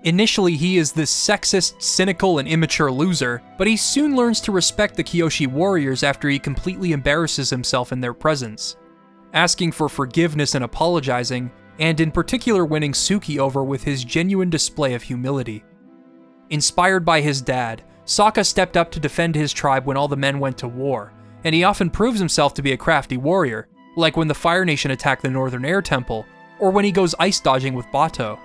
Initially, he is this sexist, cynical, and immature loser, but he soon learns to respect the Kyoshi warriors after he completely embarrasses himself in their presence, asking for forgiveness and apologizing, and in particular winning Suki over with his genuine display of humility. Inspired by his dad, Sokka stepped up to defend his tribe when all the men went to war, and he often proves himself to be a crafty warrior, like when the Fire Nation attacked the Northern Air Temple, or when he goes ice dodging with Bato.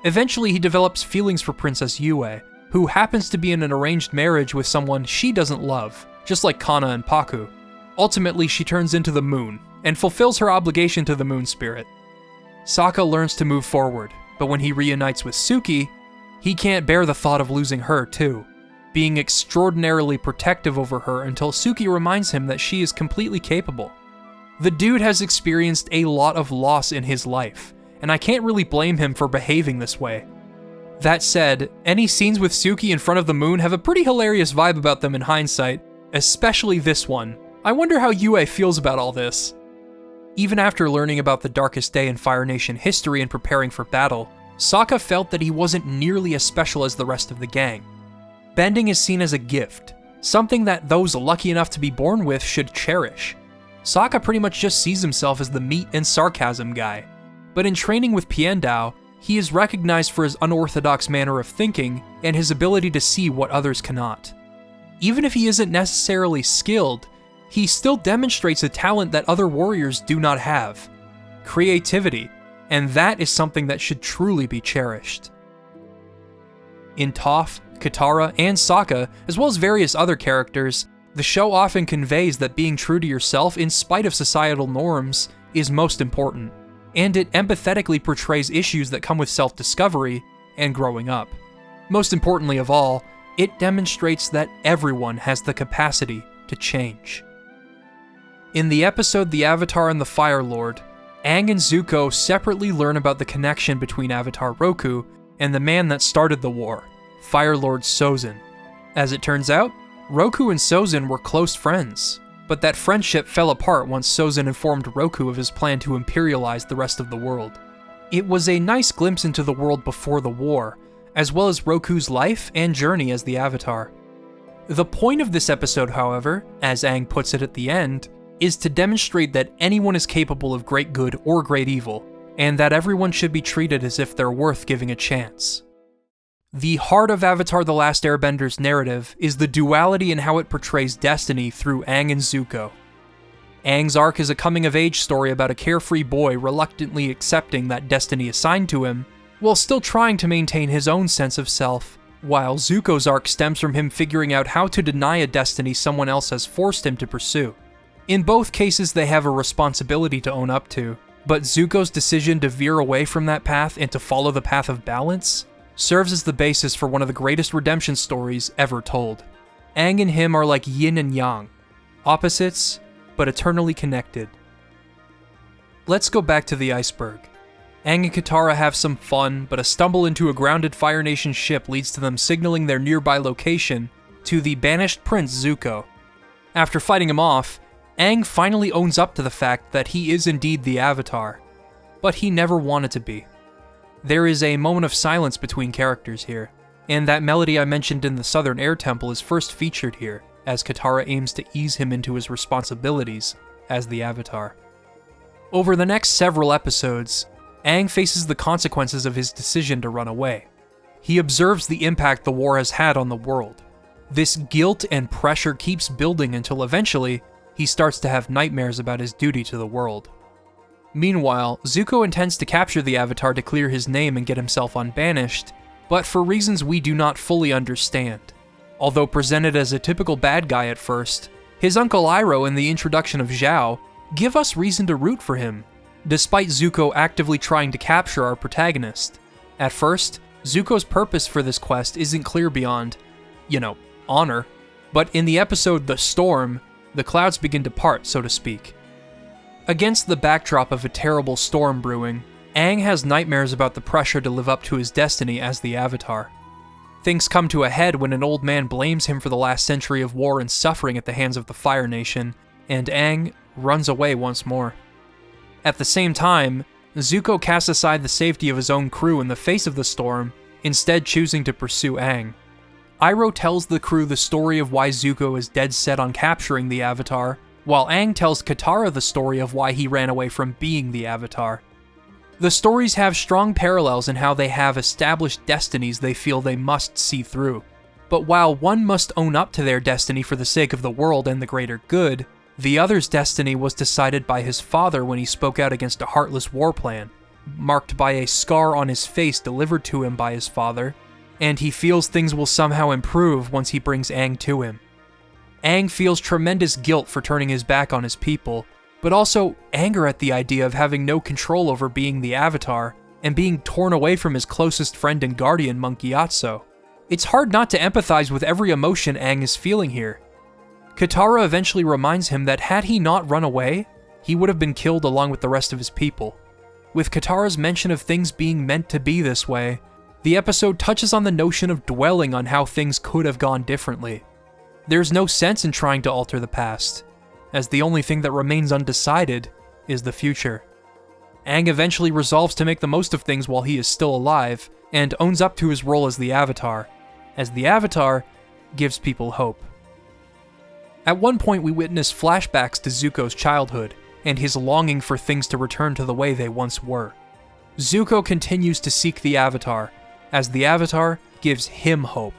Eventually, he develops feelings for Princess Yue, who happens to be in an arranged marriage with someone she doesn't love, just like Kana and Pakku. Ultimately, she turns into the moon, and fulfills her obligation to the moon spirit. Sokka learns to move forward, but when he reunites with Suki, he can't bear the thought of losing her too, being extraordinarily protective over her until Suki reminds him that she is completely capable. The dude has experienced a lot of loss in his life, and I can't really blame him for behaving this way. That said, any scenes with Suki in front of the moon have a pretty hilarious vibe about them in hindsight, especially this one. I wonder how Yue feels about all this. Even after learning about the darkest day in Fire Nation history and preparing for battle, Sokka felt that he wasn't nearly as special as the rest of the gang. Bending is seen as a gift, something that those lucky enough to be born with should cherish. Sokka pretty much just sees himself as the meat and sarcasm guy, but in training with Piandao, he is recognized for his unorthodox manner of thinking and his ability to see what others cannot. Even if he isn't necessarily skilled, he still demonstrates a talent that other warriors do not have: creativity, and that is something that should truly be cherished. In Toph, Katara, and Sokka, as well as various other characters, The show often conveys that being true to yourself in spite of societal norms is most important, and it empathetically portrays issues that come with self-discovery and growing up. Most importantly of all, it demonstrates that everyone has the capacity to change. In the episode The Avatar and the Fire Lord, Aang and Zuko separately learn about the connection between Avatar Roku and the man that started the war, Fire Lord Sozin. As it turns out, Roku and Sozin were close friends, but that friendship fell apart once Sozin informed Roku of his plan to imperialize the rest of the world. It was a nice glimpse into the world before the war, as well as Roku's life and journey as the Avatar. The point of this episode, however, as Aang puts it at the end, is to demonstrate that anyone is capable of great good or great evil, and that everyone should be treated as if they're worth giving a chance. The heart of Avatar: The Last Airbender's narrative is the duality in how it portrays destiny through Aang and Zuko. Aang's arc is a coming-of-age story about a carefree boy reluctantly accepting that destiny assigned to him, while still trying to maintain his own sense of self, while Zuko's arc stems from him figuring out how to deny a destiny someone else has forced him to pursue. In both cases, they have a responsibility to own up to, but Zuko's decision to veer away from that path and to follow the path of balance serves as the basis for one of the greatest redemption stories ever told. Aang and him are like yin and yang, opposites, but eternally connected. Let's go back to the iceberg. Aang and Katara have some fun, but a stumble into a grounded Fire Nation ship leads to them signaling their nearby location to the banished Prince Zuko. After fighting him off, Aang finally owns up to the fact that he is indeed the Avatar, but he never wanted to be. There is a moment of silence between characters here, and that melody I mentioned in the Southern Air Temple is first featured here, as Katara aims to ease him into his responsibilities as the Avatar. Over the next several episodes, Aang faces the consequences of his decision to run away. He observes the impact the war has had on the world. This guilt and pressure keeps building until eventually, he starts to have nightmares about his duty to the world. Meanwhile, Zuko intends to capture the Avatar to clear his name and get himself unbanished, but for reasons we do not fully understand. Although presented as a typical bad guy at first, his Uncle Iroh and the introduction of Zhao give us reason to root for him, despite Zuko actively trying to capture our protagonist. At first, Zuko's purpose for this quest isn't clear beyond, honor, but in the episode The Storm, the clouds begin to part, so to speak. Against the backdrop of a terrible storm brewing, Aang has nightmares about the pressure to live up to his destiny as the Avatar. Things come to a head when an old man blames him for the last century of war and suffering at the hands of the Fire Nation, and Aang runs away once more. At the same time, Zuko casts aside the safety of his own crew in the face of the storm, instead choosing to pursue Aang. Iroh tells the crew the story of why Zuko is dead set on capturing the Avatar, while Aang tells Katara the story of why he ran away from being the Avatar. The stories have strong parallels in how they have established destinies they feel they must see through. But while one must own up to their destiny for the sake of the world and the greater good, the other's destiny was decided by his father when he spoke out against a heartless war plan, marked by a scar on his face delivered to him by his father, and he feels things will somehow improve once he brings Aang to him. Aang feels tremendous guilt for turning his back on his people, but also anger at the idea of having no control over being the Avatar and being torn away from his closest friend and guardian, Monk Gyatso. It's hard not to empathize with every emotion Aang is feeling here. Katara eventually reminds him that had he not run away, he would have been killed along with the rest of his people. With Katara's mention of things being meant to be this way, the episode touches on the notion of dwelling on how things could have gone differently. There's no sense in trying to alter the past, as the only thing that remains undecided is the future. Aang eventually resolves to make the most of things while he is still alive, and owns up to his role as the Avatar gives people hope. At one point we witness flashbacks to Zuko's childhood, and his longing for things to return to the way they once were. Zuko continues to seek the Avatar, as the Avatar gives him hope.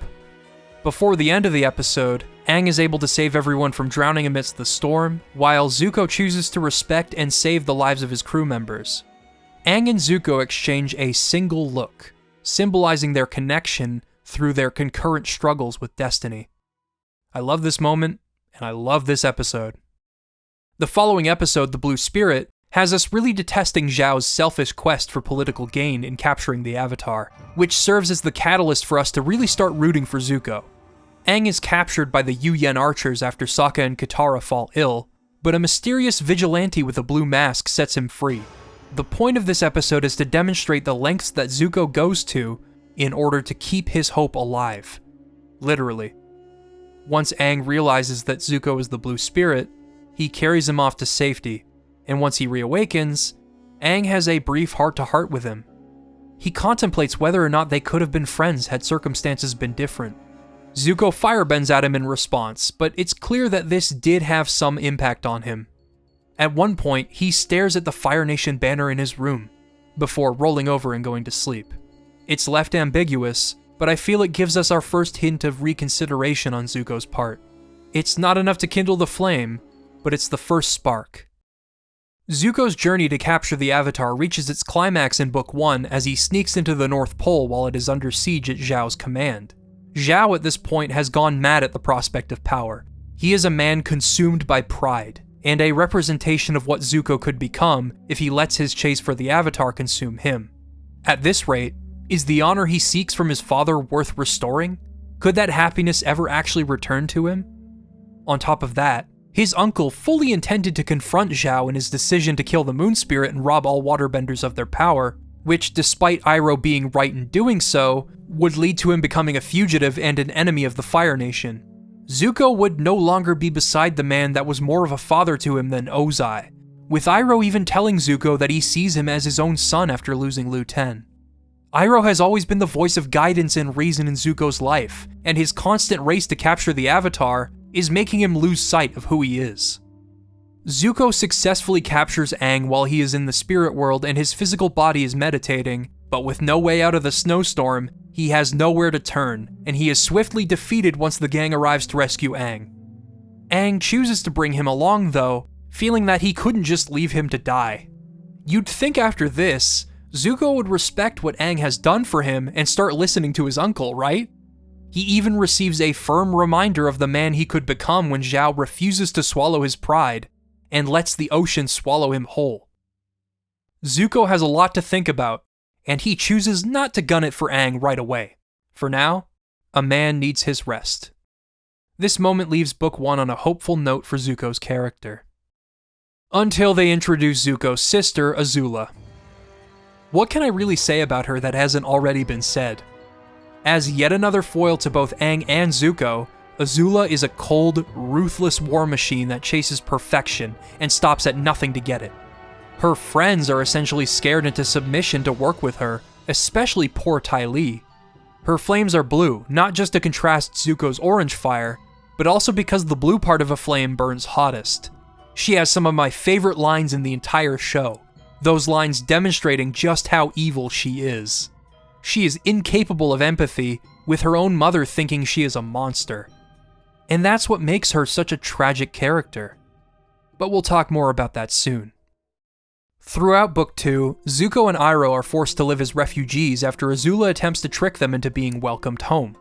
Before the end of the episode, Aang is able to save everyone from drowning amidst the storm, while Zuko chooses to respect and save the lives of his crew members. Aang and Zuko exchange a single look, symbolizing their connection through their concurrent struggles with destiny. I love this moment, and I love this episode. The following episode, The Blue Spirit, has us really detesting Zhao's selfish quest for political gain in capturing the Avatar, which serves as the catalyst for us to really start rooting for Zuko. Aang is captured by the Yu Yen archers after Sokka and Katara fall ill, but a mysterious vigilante with a blue mask sets him free. The point of this episode is to demonstrate the lengths that Zuko goes to in order to keep his hope alive. Literally. Once Aang realizes that Zuko is the Blue Spirit, he carries him off to safety, and once he reawakens, Aang has a brief heart-to-heart with him. He contemplates whether or not they could have been friends had circumstances been different. Zuko firebends at him in response, but it's clear that this did have some impact on him. At one point, he stares at the Fire Nation banner in his room, before rolling over and going to sleep. It's left ambiguous, but I feel it gives us our first hint of reconsideration on Zuko's part. It's not enough to kindle the flame, but it's the first spark. Zuko's journey to capture the Avatar reaches its climax in Book 1 as he sneaks into the North Pole while it is under siege at Zhao's command. Zhao at this point has gone mad at the prospect of power. He is a man consumed by pride, and a representation of what Zuko could become if he lets his chase for the Avatar consume him. At this rate, is the honor he seeks from his father worth restoring? Could that happiness ever actually return to him? On top of that, his uncle fully intended to confront Zhao in his decision to kill the Moon Spirit and rob all waterbenders of their power, which, despite Iroh being right in doing so, would lead to him becoming a fugitive and an enemy of the Fire Nation. Zuko would no longer be beside the man that was more of a father to him than Ozai, with Iroh even telling Zuko that he sees him as his own son after losing Lu Ten. Iroh has always been the voice of guidance and reason in Zuko's life, and his constant race to capture the Avatar is making him lose sight of who he is. Zuko successfully captures Aang while he is in the spirit world and his physical body is meditating, but with no way out of the snowstorm, he has nowhere to turn, and he is swiftly defeated once the gang arrives to rescue Aang. Aang chooses to bring him along though, feeling that he couldn't just leave him to die. You'd think after this, Zuko would respect what Aang has done for him and start listening to his uncle, right? He even receives a firm reminder of the man he could become when Zhao refuses to swallow his pride and lets the ocean swallow him whole. Zuko has a lot to think about, and he chooses not to gun it for Aang right away. For now, a man needs his rest. This moment leaves Book 1 on a hopeful note for Zuko's character. Until they introduce Zuko's sister, Azula. What can I really say about her that hasn't already been said? As yet another foil to both Aang and Zuko, Azula is a cold, ruthless war machine that chases perfection and stops at nothing to get it. Her friends are essentially scared into submission to work with her, especially poor Ty Lee. Her flames are blue, not just to contrast Zuko's orange fire, but also because the blue part of a flame burns hottest. She has some of my favorite lines in the entire show, those lines demonstrating just how evil she is. She is incapable of empathy, with her own mother thinking she is a monster. And that's what makes her such a tragic character. But we'll talk more about that soon. Throughout Book 2, Zuko and Iroh are forced to live as refugees after Azula attempts to trick them into being welcomed home.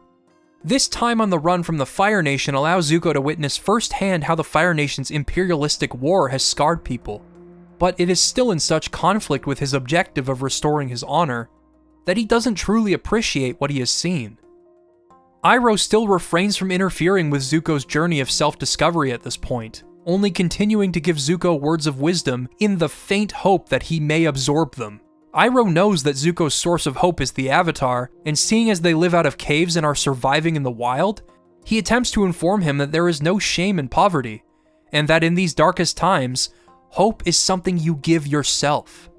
This time on the run from the Fire Nation allows Zuko to witness firsthand how the Fire Nation's imperialistic war has scarred people, but it is still in such conflict with his objective of restoring his honor that he doesn't truly appreciate what he has seen. Iroh still refrains from interfering with Zuko's journey of self-discovery at this point, only continuing to give Zuko words of wisdom in the faint hope that he may absorb them. Iroh knows that Zuko's source of hope is the Avatar, and seeing as they live out of caves and are surviving in the wild, he attempts to inform him that there is no shame in poverty, and that in these darkest times, hope is something you give yourself.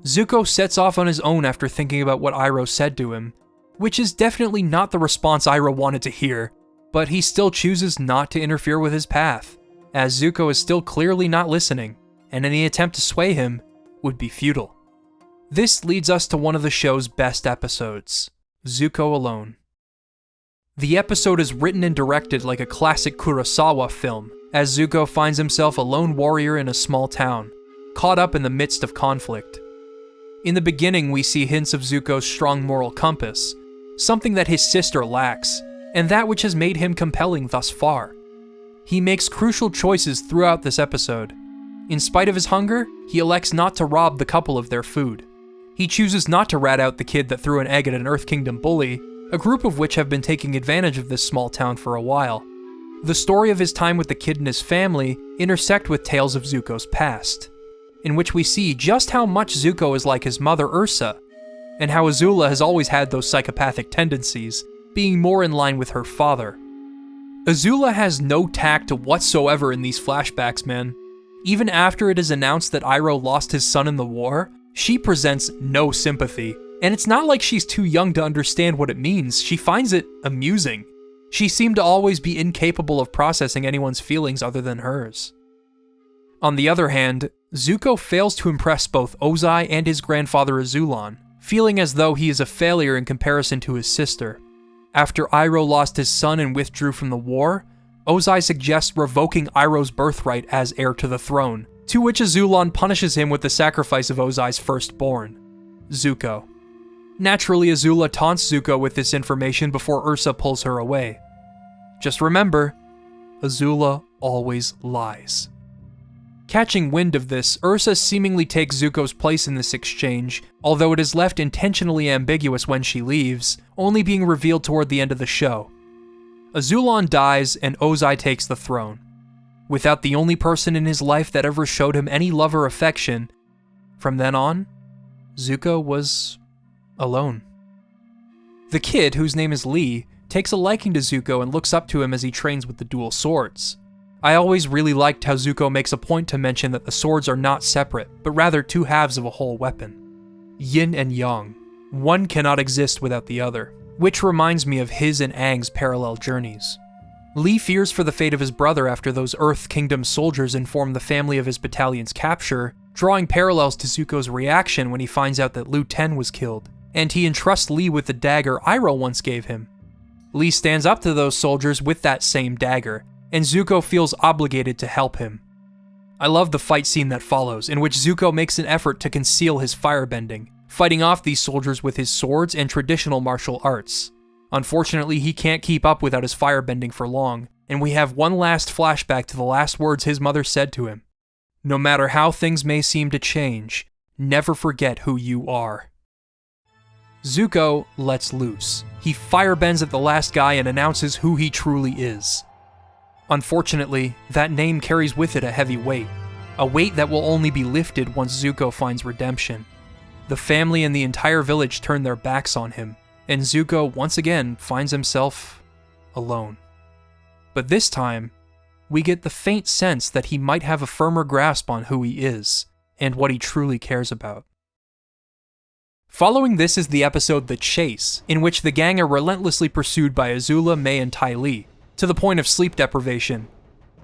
Zuko sets off on his own after thinking about what Iroh said to him, which is definitely not the response Iroh wanted to hear, but he still chooses not to interfere with his path, as Zuko is still clearly not listening, and any attempt to sway him would be futile. This leads us to one of the show's best episodes, Zuko Alone. The episode is written and directed like a classic Kurosawa film, as Zuko finds himself a lone warrior in a small town, caught up in the midst of conflict. In the beginning, we see hints of Zuko's strong moral compass, something that his sister lacks, and that which has made him compelling thus far. He makes crucial choices throughout this episode. In spite of his hunger, he elects not to rob the couple of their food. He chooses not to rat out the kid that threw an egg at an Earth Kingdom bully, a group of which have been taking advantage of this small town for a while. The story of his time with the kid and his family intersect with tales of Zuko's past, in which we see just how much Zuko is like his mother Ursa, and how Azula has always had those psychopathic tendencies, being more in line with her father. Azula has no tact whatsoever in these flashbacks, man. Even after it is announced that Iroh lost his son in the war, she presents no sympathy. And it's not like she's too young to understand what it means, she finds it amusing. She seemed to always be incapable of processing anyone's feelings other than hers. On the other hand, Zuko fails to impress both Ozai and his grandfather Azulon, feeling as though he is a failure in comparison to his sister. After Iroh lost his son and withdrew from the war, Ozai suggests revoking Iroh's birthright as heir to the throne, to which Azulon punishes him with the sacrifice of Ozai's firstborn, Zuko. Naturally, Azula taunts Zuko with this information before Ursa pulls her away. Just remember, Azula always lies. Catching wind of this, Ursa seemingly takes Zuko's place in this exchange, although it is left intentionally ambiguous when she leaves, only being revealed toward the end of the show. Azulon dies and Ozai takes the throne. Without the only person in his life that ever showed him any love or affection, from then on, Zuko was alone. The kid, whose name is Lee, takes a liking to Zuko and looks up to him as he trains with the dual swords. I always really liked how Zuko makes a point to mention that the swords are not separate, but rather two halves of a whole weapon. Yin and yang. One cannot exist without the other, which reminds me of his and Aang's parallel journeys. Lee fears for the fate of his brother after those Earth Kingdom soldiers inform the family of his battalion's capture, drawing parallels to Zuko's reaction when he finds out that Lu Ten was killed, and he entrusts Lee with the dagger Iroh once gave him. Lee stands up to those soldiers with that same dagger, and Zuko feels obligated to help him. I love the fight scene that follows, in which Zuko makes an effort to conceal his firebending, fighting off these soldiers with his swords and traditional martial arts. Unfortunately, he can't keep up without his firebending for long, and we have one last flashback to the last words his mother said to him. No matter how things may seem to change, never forget who you are. Zuko lets loose. He firebends at the last guy and announces who he truly is. Unfortunately, that name carries with it a heavy weight, a weight that will only be lifted once Zuko finds redemption. The family and the entire village turn their backs on him, and Zuko once again finds himself alone. But this time, we get the faint sense that he might have a firmer grasp on who he is, and what he truly cares about. Following this is the episode The Chase, in which the gang are relentlessly pursued by Azula, Mai, and Ty Lee, to the point of sleep deprivation.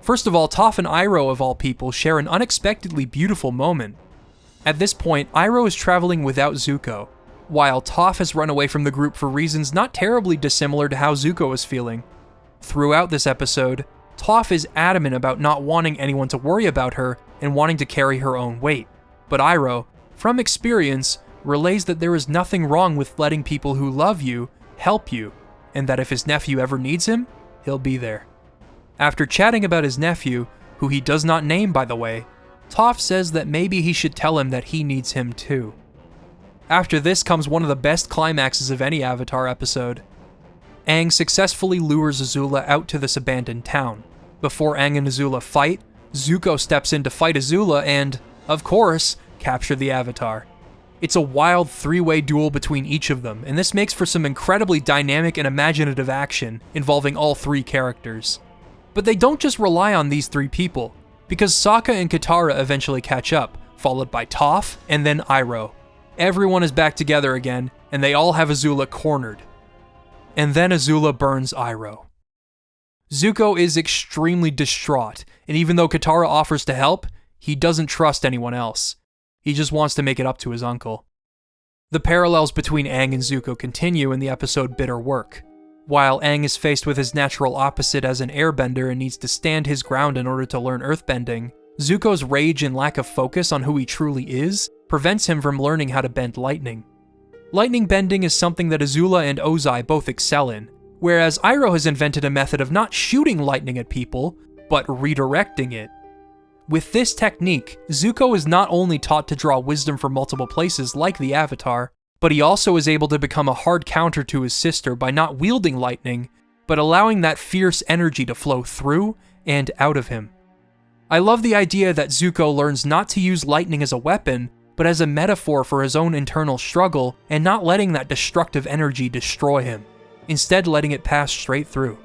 First of all, Toph and Iroh, of all people, share an unexpectedly beautiful moment. At this point, Iroh is traveling without Zuko, while Toph has run away from the group for reasons not terribly dissimilar to how Zuko is feeling. Throughout this episode, Toph is adamant about not wanting anyone to worry about her and wanting to carry her own weight, but Iroh, from experience, relays that there is nothing wrong with letting people who love you help you, and that if his nephew ever needs him, he'll be there. After chatting about his nephew, who he does not name by the way, Toph says that maybe he should tell him that he needs him too. After this comes one of the best climaxes of any Avatar episode. Aang successfully lures Azula out to this abandoned town. Before Aang and Azula fight, Zuko steps in to fight Azula and, of course, capture the Avatar. It's a wild three-way duel between each of them, and this makes for some incredibly dynamic and imaginative action involving all three characters. But they don't just rely on these three people, because Sokka and Katara eventually catch up, followed by Toph and then Iroh. Everyone is back together again, and they all have Azula cornered. And then Azula burns Iroh. Zuko is extremely distraught, and even though Katara offers to help, he doesn't trust anyone else. He just wants to make it up to his uncle. The parallels between Aang and Zuko continue in the episode Bitter Work. While Aang is faced with his natural opposite as an airbender and needs to stand his ground in order to learn earthbending, Zuko's rage and lack of focus on who he truly is prevents him from learning how to bend lightning. Lightning bending is something that Azula and Ozai both excel in, whereas Iroh has invented a method of not shooting lightning at people, but redirecting it. With this technique, Zuko is not only taught to draw wisdom from multiple places like the Avatar, but he also is able to become a hard counter to his sister by not wielding lightning, but allowing that fierce energy to flow through and out of him. I love the idea that Zuko learns not to use lightning as a weapon, but as a metaphor for his own internal struggle and not letting that destructive energy destroy him, instead letting it pass straight through.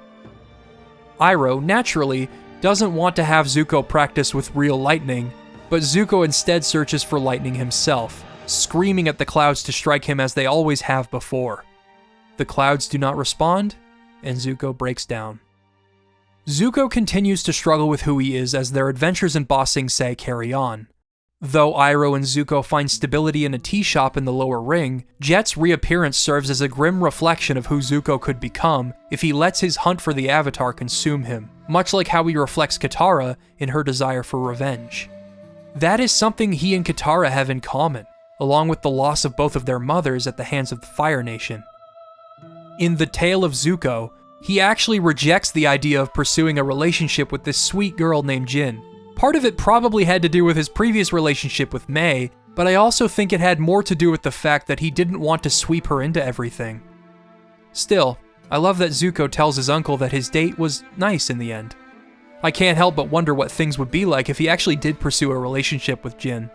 Iroh, naturally, doesn't want to have Zuko practice with real lightning, but Zuko instead searches for lightning himself, screaming at the clouds to strike him as they always have before. The clouds do not respond, and Zuko breaks down. Zuko continues to struggle with who he is as their adventures in Ba Sing Se carry on. Though Iroh and Zuko find stability in a tea shop in the lower ring, Jet's reappearance serves as a grim reflection of who Zuko could become if he lets his hunt for the Avatar consume him, much like how he reflects Katara in her desire for revenge. That is something he and Katara have in common, along with the loss of both of their mothers at the hands of the Fire Nation. In The Tale of Zuko, he actually rejects the idea of pursuing a relationship with this sweet girl named Jin. Part of it probably had to do with his previous relationship with Mai, but I also think it had more to do with the fact that he didn't want to sweep her into everything. Still, I love that Zuko tells his uncle that his date was nice in the end. I can't help but wonder what things would be like if he actually did pursue a relationship with Jin.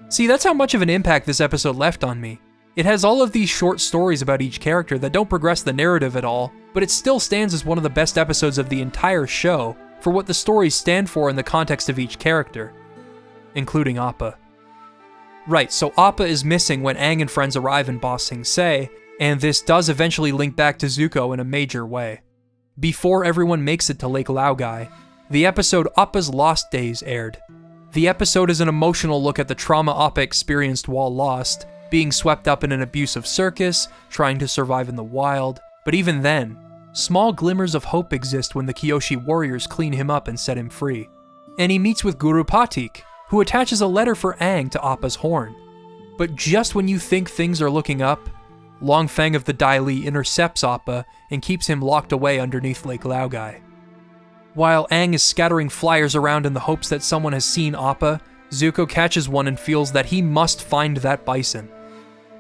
See, that's how much of an impact this episode left on me. It has all of these short stories about each character that don't progress the narrative at all, but it still stands as one of the best episodes of the entire show for what the stories stand for in the context of each character, including Appa. Right, so Appa is missing when Aang and friends arrive in Ba Sing Se, and this does eventually link back to Zuko in a major way. Before everyone makes it to Lake Laogai, the episode Appa's Lost Days aired. The episode is an emotional look at the trauma Appa experienced while lost, being swept up in an abusive circus, trying to survive in the wild, but even then, small glimmers of hope exist when the Kyoshi warriors clean him up and set him free. And he meets with Guru Patik, who attaches a letter for Aang to Appa's horn. But just when you think things are looking up, Long Feng of the Dai Li intercepts Appa and keeps him locked away underneath Lake Laogai. While Aang is scattering flyers around in the hopes that someone has seen Appa, Zuko catches one and feels that he must find that bison.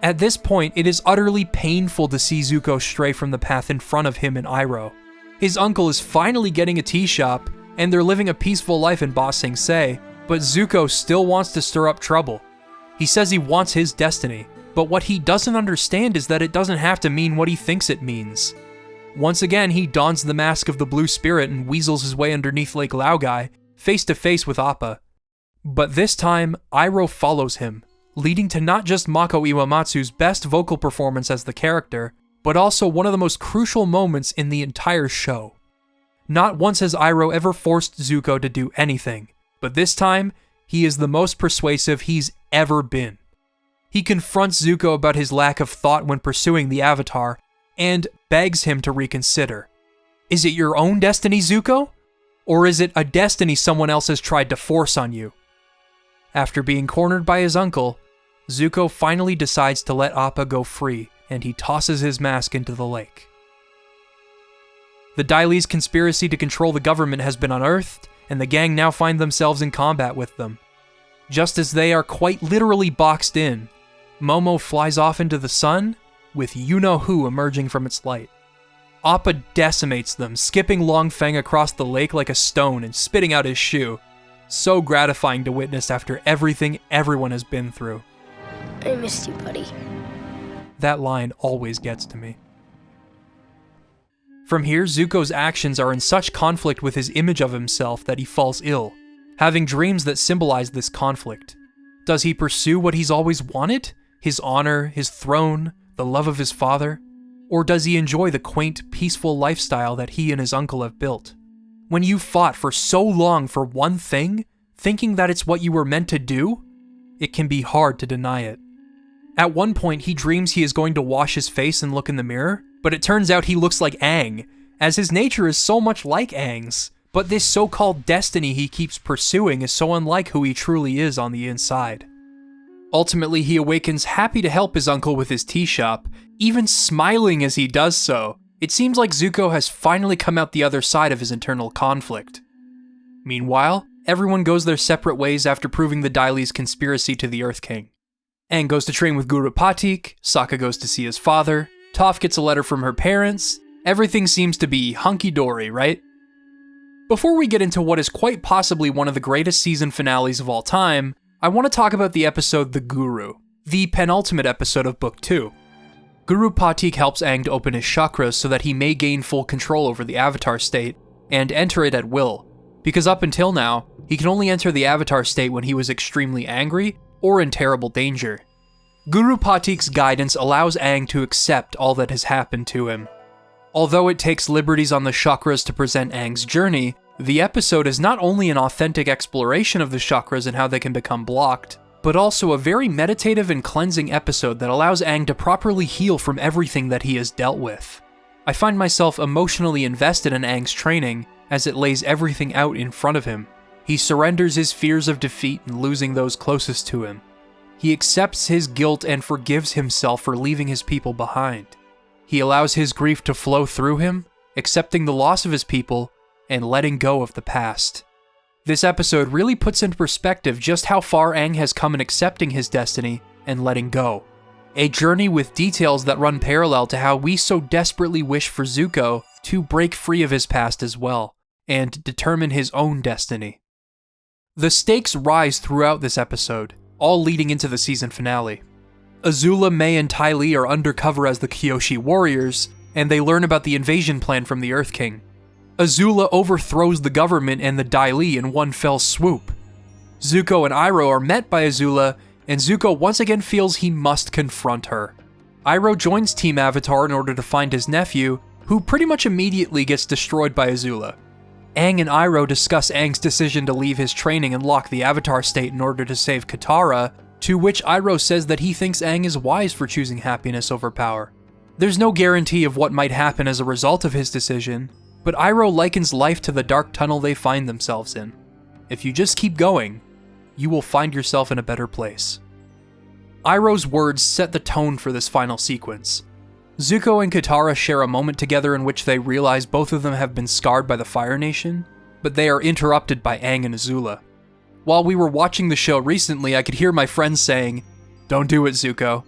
At this point, it is utterly painful to see Zuko stray from the path in front of him and Iroh. His uncle is finally getting a tea shop, and they're living a peaceful life in Ba Sing Se, but Zuko still wants to stir up trouble. He says he wants his destiny, but what he doesn't understand is that it doesn't have to mean what he thinks it means. Once again, he dons the mask of the Blue Spirit and weasels his way underneath Lake Laogai, face to face with Appa. But this time, Iroh follows him, leading to not just Mako Iwamatsu's best vocal performance as the character, but also one of the most crucial moments in the entire show. Not once has Iroh ever forced Zuko to do anything, but this time, he is the most persuasive he's ever been. He confronts Zuko about his lack of thought when pursuing the Avatar, and begs him to reconsider. Is it your own destiny, Zuko? Or is it a destiny someone else has tried to force on you? After being cornered by his uncle, Zuko finally decides to let Appa go free, and he tosses his mask into the lake. The Dai Li's conspiracy to control the government has been unearthed, and the gang now find themselves in combat with them. Just as they are quite literally boxed in, Momo flies off into the sun, with you-know-who emerging from its light. Appa decimates them, skipping Long Feng across the lake like a stone and spitting out his shoe. So gratifying to witness after everything everyone has been through. I missed you, buddy. That line always gets to me. From here, Zuko's actions are in such conflict with his image of himself that he falls ill, having dreams that symbolize this conflict. Does he pursue what he's always wanted? His honor, his throne, the love of his father? Or does he enjoy the quaint, peaceful lifestyle that he and his uncle have built? When you fought for so long for one thing, thinking that it's what you were meant to do, it can be hard to deny it. At one point, he dreams he is going to wash his face and look in the mirror, but it turns out he looks like Aang, as his nature is so much like Aang's. But this so-called destiny he keeps pursuing is so unlike who he truly is on the inside. Ultimately, he awakens happy to help his uncle with his tea shop, even smiling as he does so. It seems like Zuko has finally come out the other side of his internal conflict. Meanwhile, everyone goes their separate ways after proving the Daile's conspiracy to the Earth King. Aang goes to train with Guru Patik, Sokka goes to see his father, Toph gets a letter from her parents. Everything seems to be hunky-dory, right? Before we get into what is quite possibly one of the greatest season finales of all time, I want to talk about the episode The Guru, the penultimate episode of Book 2. Guru Patik helps Aang to open his chakras so that he may gain full control over the Avatar state, and enter it at will, because up until now, he can only enter the Avatar state when he was extremely angry or in terrible danger. Guru Patik's guidance allows Aang to accept all that has happened to him. Although it takes liberties on the chakras to present Aang's journey, the episode is not only an authentic exploration of the chakras and how they can become blocked, but also a very meditative and cleansing episode that allows Aang to properly heal from everything that he has dealt with. I find myself emotionally invested in Aang's training as it lays everything out in front of him. He surrenders his fears of defeat and losing those closest to him. He accepts his guilt and forgives himself for leaving his people behind. He allows his grief to flow through him, accepting the loss of his people, and letting go of the past. This episode really puts into perspective just how far Aang has come in accepting his destiny and letting go. A journey with details that run parallel to how we so desperately wish for Zuko to break free of his past as well, and determine his own destiny. The stakes rise throughout this episode, all leading into the season finale. Azula, Mai, and Ty Lee are undercover as the Kyoshi warriors, and they learn about the invasion plan from the Earth King. Azula overthrows the government and the Daile in one fell swoop. Zuko and Iroh are met by Azula, and Zuko once again feels he must confront her. Iroh joins Team Avatar in order to find his nephew, who pretty much immediately gets destroyed by Azula. Aang and Iroh discuss Aang's decision to leave his training and lock the Avatar state in order to save Katara, to which Iroh says that he thinks Aang is wise for choosing happiness over power. There's no guarantee of what might happen as a result of his decision, but Iroh likens life to the dark tunnel they find themselves in. If you just keep going, you will find yourself in a better place. Iroh's words set the tone for this final sequence. Zuko and Katara share a moment together in which they realize both of them have been scarred by the Fire Nation, but they are interrupted by Aang and Azula. While we were watching the show recently, I could hear my friends saying, "Don't do it, Zuko."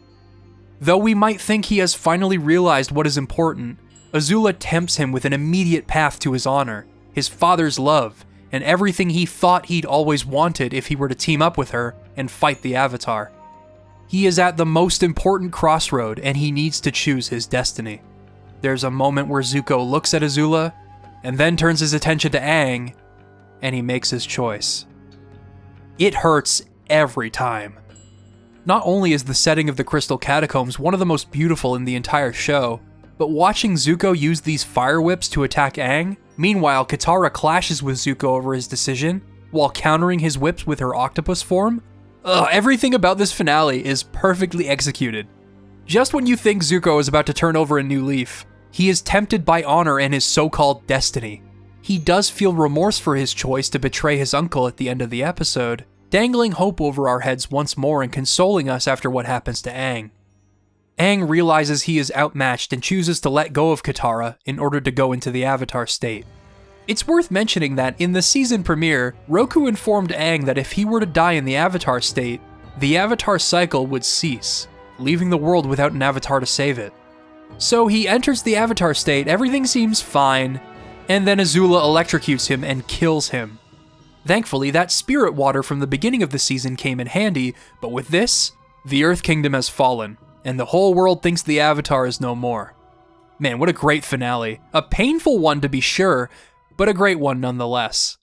Though we might think he has finally realized what is important, Azula tempts him with an immediate path to his honor, his father's love, and everything he thought he'd always wanted if he were to team up with her and fight the Avatar. He is at the most important crossroad and he needs to choose his destiny. There's a moment where Zuko looks at Azula, and then turns his attention to Aang, and he makes his choice. It hurts every time. Not only is the setting of the Crystal Catacombs one of the most beautiful in the entire show, but watching Zuko use these fire whips to attack Aang, meanwhile Katara clashes with Zuko over his decision, while countering his whips with her octopus form, everything about this finale is perfectly executed. Just when you think Zuko is about to turn over a new leaf, he is tempted by honor and his so-called destiny. He does feel remorse for his choice to betray his uncle at the end of the episode, dangling hope over our heads once more and consoling us after what happens to Aang. Aang realizes he is outmatched and chooses to let go of Katara in order to go into the Avatar state. It's worth mentioning that in the season premiere, Roku informed Aang that if he were to die in the Avatar state, the Avatar cycle would cease, leaving the world without an Avatar to save it. So he enters the Avatar state, everything seems fine, and then Azula electrocutes him and kills him. Thankfully, that spirit water from the beginning of the season came in handy, but with this, the Earth Kingdom has fallen, and the whole world thinks the Avatar is no more. Man, what a great finale. A painful one to be sure, but a great one nonetheless.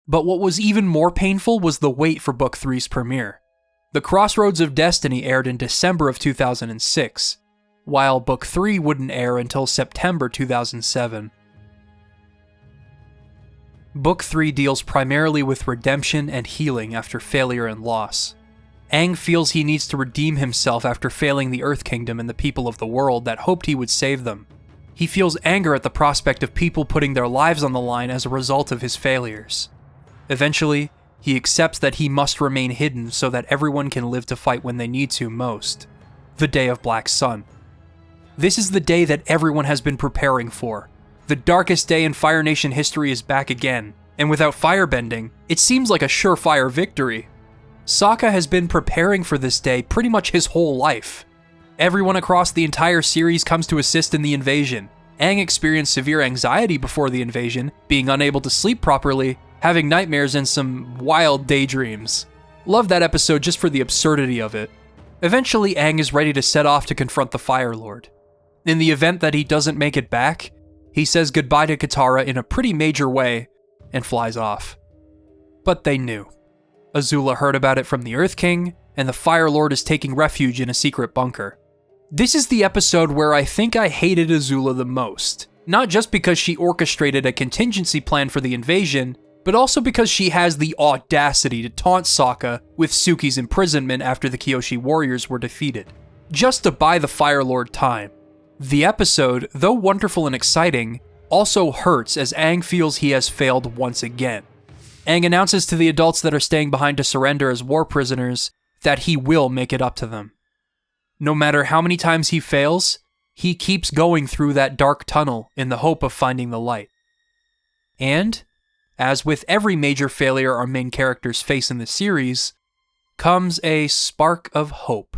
But what was even more painful was the wait for Book 3's premiere. The Crossroads of Destiny aired in December of 2006, while Book 3 wouldn't air until September 2007. Book 3 deals primarily with redemption and healing after failure and loss. Aang feels he needs to redeem himself after failing the Earth Kingdom and the people of the world that hoped he would save them. He feels anger at the prospect of people putting their lives on the line as a result of his failures. Eventually, he accepts that he must remain hidden so that everyone can live to fight when they need to most. The Day of Black Sun. This is the day that everyone has been preparing for. The darkest day in Fire Nation history is back again, And without firebending, it seems like a surefire victory. Sokka has been preparing for this day pretty much his whole life. Everyone across the entire series comes to assist in the invasion. Aang experienced severe anxiety before the invasion, being unable to sleep properly, having nightmares and some wild daydreams. Love that episode just for the absurdity of it. Eventually, Aang is ready to set off to confront the Fire Lord. In the event that he doesn't make it back, he says goodbye to Katara in a pretty major way and flies off. But they knew. Azula heard about it from the Earth King, and the Fire Lord is taking refuge in a secret bunker. This is the episode where I think I hated Azula the most. Not just because she orchestrated a contingency plan for the invasion, but also because she has the audacity to taunt Sokka with Suki's imprisonment after the Kyoshi warriors were defeated, just to buy the Fire Lord time. The episode, though wonderful and exciting, also hurts as Aang feels he has failed once again. Aang announces to the adults that are staying behind to surrender as war prisoners that he will make it up to them. No matter how many times he fails, he keeps going through that dark tunnel in the hope of finding the light. And, as with every major failure our main characters face in the series, comes a spark of hope.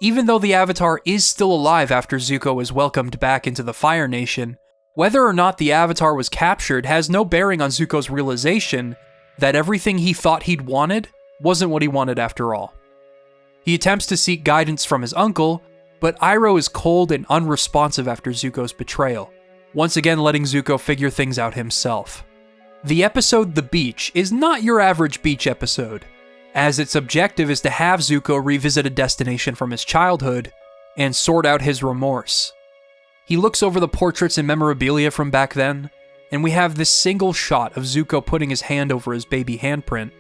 Even though the Avatar is still alive after Zuko is welcomed back into the Fire Nation, whether or not the Avatar was captured has no bearing on Zuko's realization that everything he thought he'd wanted wasn't what he wanted after all. He attempts to seek guidance from his uncle, but Iroh is cold and unresponsive after Zuko's betrayal, once again letting Zuko figure things out himself. The episode The Beach is not your average beach episode, as its objective is to have Zuko revisit a destination from his childhood and sort out his remorse. He looks over the portraits and memorabilia from back then, and we have this single shot of Zuko putting his hand over his baby handprint,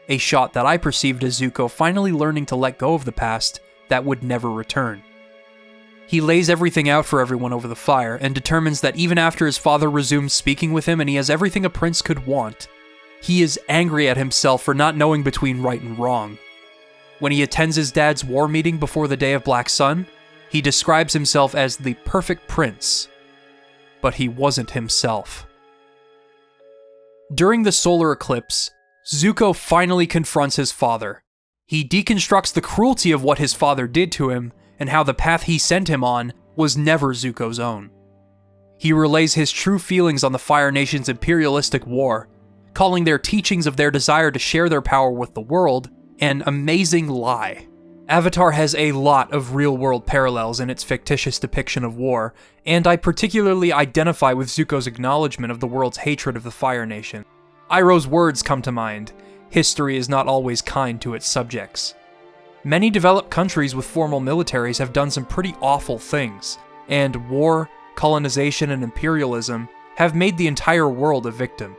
a shot that I perceived as Zuko finally learning to let go of the past that would never return. He lays everything out for everyone over the fire and determines that even after his father resumes speaking with him and he has everything a prince could want, he is angry at himself for not knowing between right and wrong. When he attends his dad's war meeting before the Day of Black Sun, he describes himself as the perfect prince, but he wasn't himself. During the solar eclipse, Zuko finally confronts his father. He deconstructs the cruelty of what his father did to him and how the path he sent him on was never Zuko's own. He relays his true feelings on the Fire Nation's imperialistic war, calling their teachings of their desire to share their power with the world an amazing lie. Avatar has a lot of real-world parallels in its fictitious depiction of war, and I particularly identify with Zuko's acknowledgement of the world's hatred of the Fire Nation. Iroh's words come to mind: history is not always kind to its subjects. Many developed countries with formal militaries have done some pretty awful things, and war, colonization, and imperialism have made the entire world a victim.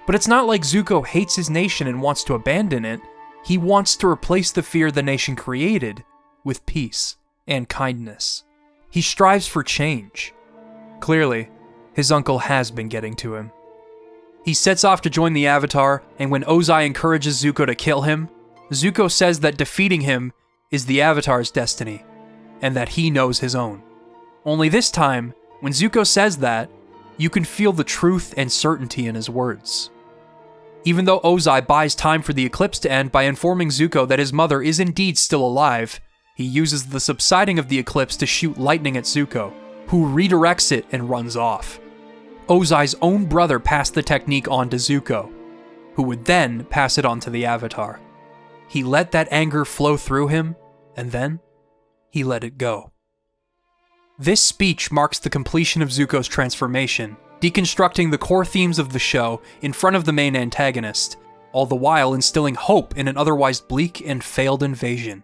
But it's not like Zuko hates his nation and wants to abandon it. He wants to replace the fear the nation created with peace and kindness. He strives for change. Clearly, his uncle has been getting to him. He sets off to join the Avatar, and when Ozai encourages Zuko to kill him, Zuko says that defeating him is the Avatar's destiny, and that he knows his own. Only this time, when Zuko says that, you can feel the truth and certainty in his words. Even though Ozai buys time for the eclipse to end by informing Zuko that his mother is indeed still alive, he uses the subsiding of the eclipse to shoot lightning at Zuko, who redirects it and runs off. Ozai's own brother passed the technique on to Zuko, who would then pass it on to the Avatar. He let that anger flow through him, and then he let it go. This speech marks the completion of Zuko's transformation, deconstructing the core themes of the show in front of the main antagonist, all the while instilling hope in an otherwise bleak and failed invasion.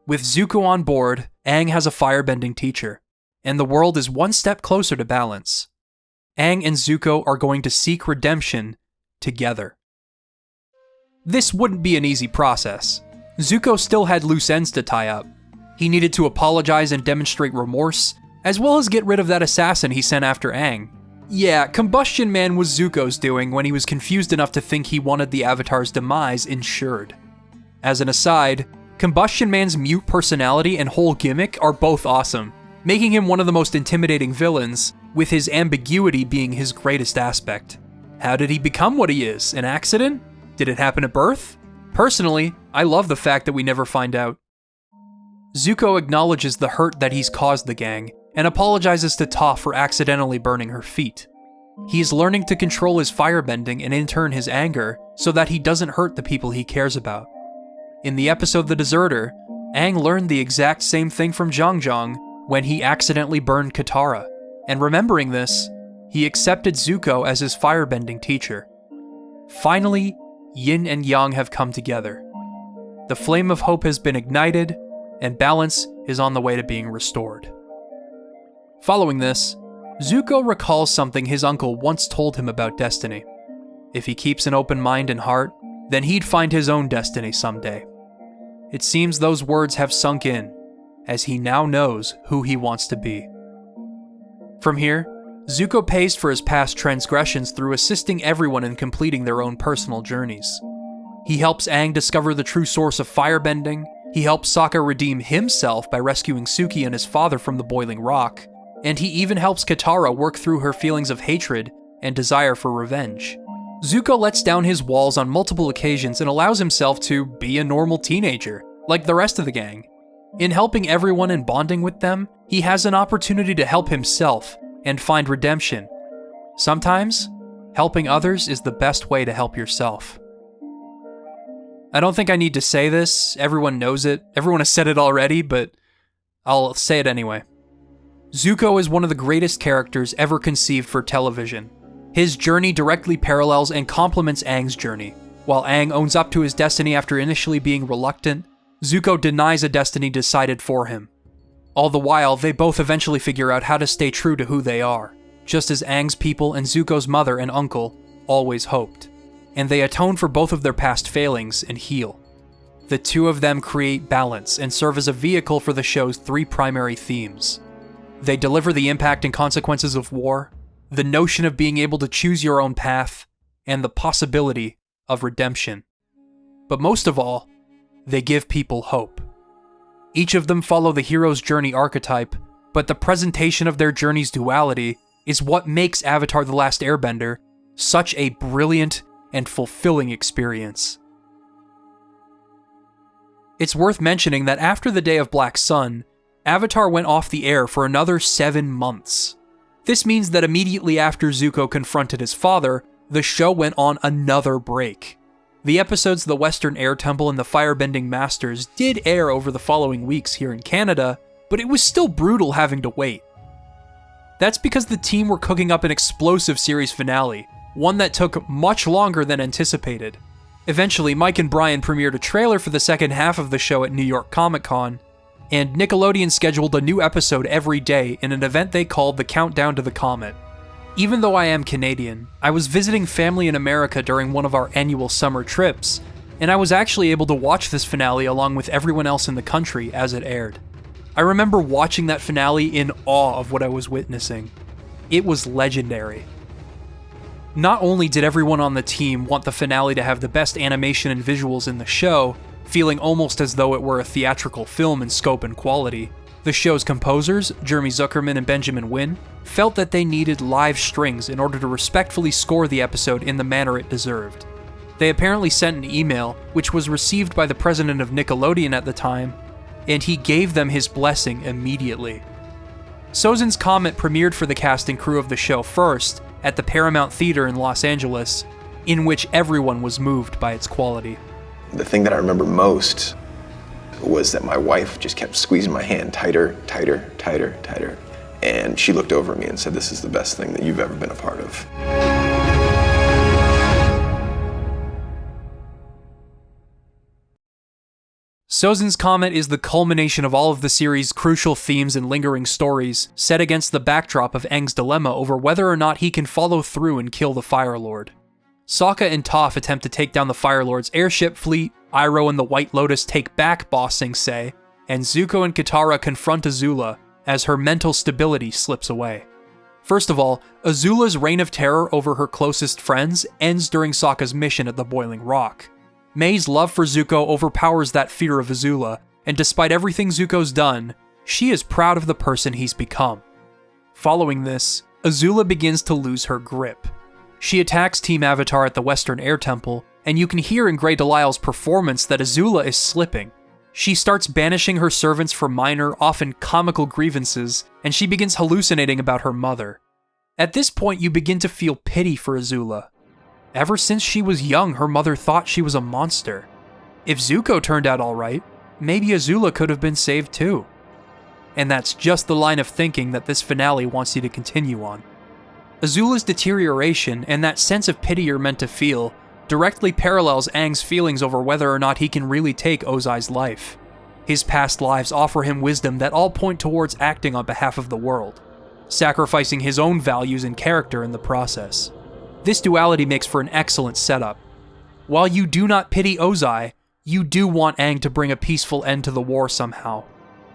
With Zuko on board, Aang has a firebending teacher, and the world is one step closer to balance. Aang and Zuko are going to seek redemption together. This wouldn't be an easy process. Zuko still had loose ends to tie up. He needed to apologize and demonstrate remorse, as well as get rid of that assassin he sent after Aang. Yeah, Combustion Man was Zuko's doing when he was confused enough to think he wanted the Avatar's demise ensured. As an aside, Combustion Man's mute personality and whole gimmick are both awesome, making him one of the most intimidating villains, with his ambiguity being his greatest aspect. How did he become what he is? An accident? Did it happen at birth? Personally, I love the fact that we never find out. Zuko acknowledges the hurt that he's caused the gang, and apologizes to Toph for accidentally burning her feet. He is learning to control his firebending and in turn his anger, so that he doesn't hurt the people he cares about. In the episode The Deserter, Aang learned the exact same thing from Zhang when he accidentally burned Katara, and remembering this, he accepted Zuko as his firebending teacher. Finally, Yin and Yang have come together. The flame of hope has been ignited, and balance is on the way to being restored. Following this, Zuko recalls something his uncle once told him about destiny. If he keeps an open mind and heart, then he'd find his own destiny someday. It seems those words have sunk in, as he now knows who he wants to be. From here, Zuko pays for his past transgressions through assisting everyone in completing their own personal journeys. He helps Aang discover the true source of firebending, he helps Sokka redeem himself by rescuing Suki and his father from the boiling rock, and he even helps Katara work through her feelings of hatred and desire for revenge. Zuko lets down his walls on multiple occasions and allows himself to be a normal teenager, like the rest of the gang. In helping everyone and bonding with them, he has an opportunity to help himself and find redemption. Sometimes, helping others is the best way to help yourself. I don't think I need to say this, everyone knows it, everyone has said it already, but I'll say it anyway. Zuko is one of the greatest characters ever conceived for television. His journey directly parallels and complements Aang's journey. While Aang owns up to his destiny after initially being reluctant, Zuko denies a destiny decided for him. All the while, they both eventually figure out how to stay true to who they are, just as Aang's people and Zuko's mother and uncle always hoped. And they atone for both of their past failings and heal. The two of them create balance and serve as a vehicle for the show's three primary themes. They deliver the impact and consequences of war, the notion of being able to choose your own path, and the possibility of redemption. But most of all, they give people hope. Each of them follow the hero's journey archetype, but the presentation of their journey's duality is what makes Avatar: The Last Airbender such a brilliant and fulfilling experience. It's worth mentioning that after the day of Black Sun, Avatar went off the air for another 7 months. This means that immediately after Zuko confronted his father, the show went on another break. The episodes The Western Air Temple and The Firebending Masters did air over the following weeks here in Canada, but it was still brutal having to wait. That's because the team were cooking up an explosive series finale, one that took much longer than anticipated. Eventually, Mike and Brian premiered a trailer for the second half of the show at New York Comic Con, and Nickelodeon scheduled a new episode every day in an event they called the Countdown to the Comet. Even though I am Canadian, I was visiting family in America during one of our annual summer trips, and I was actually able to watch this finale along with everyone else in the country as it aired. I remember watching that finale in awe of what I was witnessing. It was legendary. Not only did everyone on the team want the finale to have the best animation and visuals in the show, feeling almost as though it were a theatrical film in scope and quality, the show's composers, Jeremy Zuckerman and Benjamin Wynn, felt that they needed live strings in order to respectfully score the episode in the manner it deserved. They apparently sent an email, which was received by the president of Nickelodeon at the time, and he gave them his blessing immediately. Sozin's Comet premiered for the cast and crew of the show first, at the Paramount Theater in Los Angeles, in which everyone was moved by its quality. The thing that I remember most was that my wife just kept squeezing my hand tighter, tighter, tighter, tighter. And she looked over at me and said, "This is the best thing that you've ever been a part of." Sozin's Comet is the culmination of all of the series' crucial themes and lingering stories, set against the backdrop of Aang's dilemma over whether or not he can follow through and kill the Fire Lord. Sokka and Toph attempt to take down the Fire Lord's airship fleet, Iroh and the White Lotus take back Ba Sing Se, and Zuko and Katara confront Azula as her mental stability slips away. First of all, Azula's reign of terror over her closest friends ends during Sokka's mission at the Boiling Rock. Mei's love for Zuko overpowers that fear of Azula, and despite everything Zuko's done, she is proud of the person he's become. Following this, Azula begins to lose her grip. She attacks Team Avatar at the Western Air Temple, and you can hear in Grey Delisle's performance that Azula is slipping. She starts banishing her servants for minor, often comical grievances, and she begins hallucinating about her mother. At this point, you begin to feel pity for Azula. Ever since she was young, her mother thought she was a monster. If Zuko turned out alright, maybe Azula could have been saved too. And that's just the line of thinking that this finale wants you to continue on. Azula's deterioration and that sense of pity you're meant to feel directly parallels Aang's feelings over whether or not he can really take Ozai's life. His past lives offer him wisdom that all point towards acting on behalf of the world, sacrificing his own values and character in the process. This duality makes for an excellent setup. While you do not pity Ozai, you do want Aang to bring a peaceful end to the war somehow.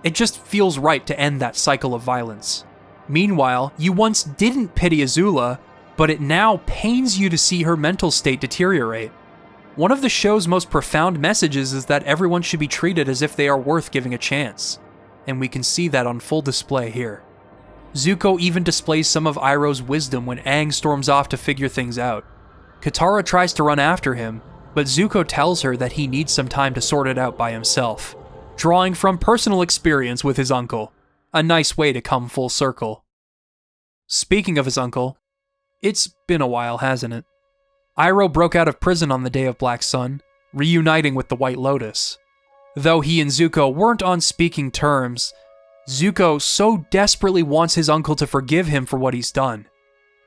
It just feels right to end that cycle of violence. Meanwhile, you once didn't pity Azula, but it now pains you to see her mental state deteriorate. One of the show's most profound messages is that everyone should be treated as if they are worth giving a chance, and we can see that on full display here. Zuko even displays some of Iroh's wisdom when Aang storms off to figure things out. Katara tries to run after him, but Zuko tells her that he needs some time to sort it out by himself, drawing from personal experience with his uncle. A nice way to come full circle. Speaking of his uncle, it's been a while, hasn't it? Iroh broke out of prison on the day of Black Sun, reuniting with the White Lotus. Though he and Zuko weren't on speaking terms, Zuko so desperately wants his uncle to forgive him for what he's done.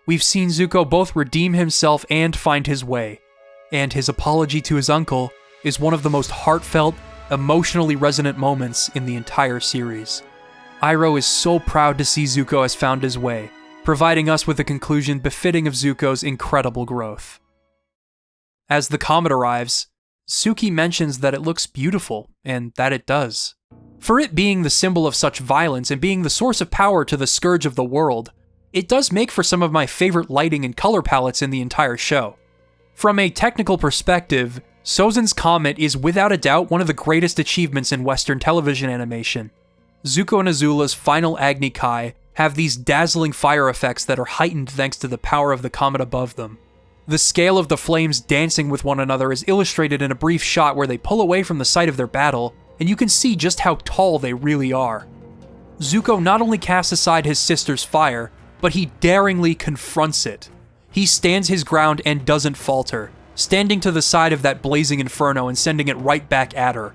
We've seen Zuko both redeem himself and find his way, and his apology to his uncle is one of the most heartfelt, emotionally resonant moments in the entire series. Iroh is so proud to see Zuko has found his way, providing us with a conclusion befitting of Zuko's incredible growth. As the comet arrives, Suki mentions that it looks beautiful, and that it does. For it being the symbol of such violence and being the source of power to the scourge of the world, it does make for some of my favorite lighting and color palettes in the entire show. From a technical perspective, Sozin's Comet is without a doubt one of the greatest achievements in Western television animation. Zuko and Azula's final Agni Kai have these dazzling fire effects that are heightened thanks to the power of the comet above them. The scale of the flames dancing with one another is illustrated in a brief shot where they pull away from the site of their battle, and you can see just how tall they really are. Zuko not only casts aside his sister's fire, but he daringly confronts it. He stands his ground and doesn't falter, standing to the side of that blazing inferno and sending it right back at her.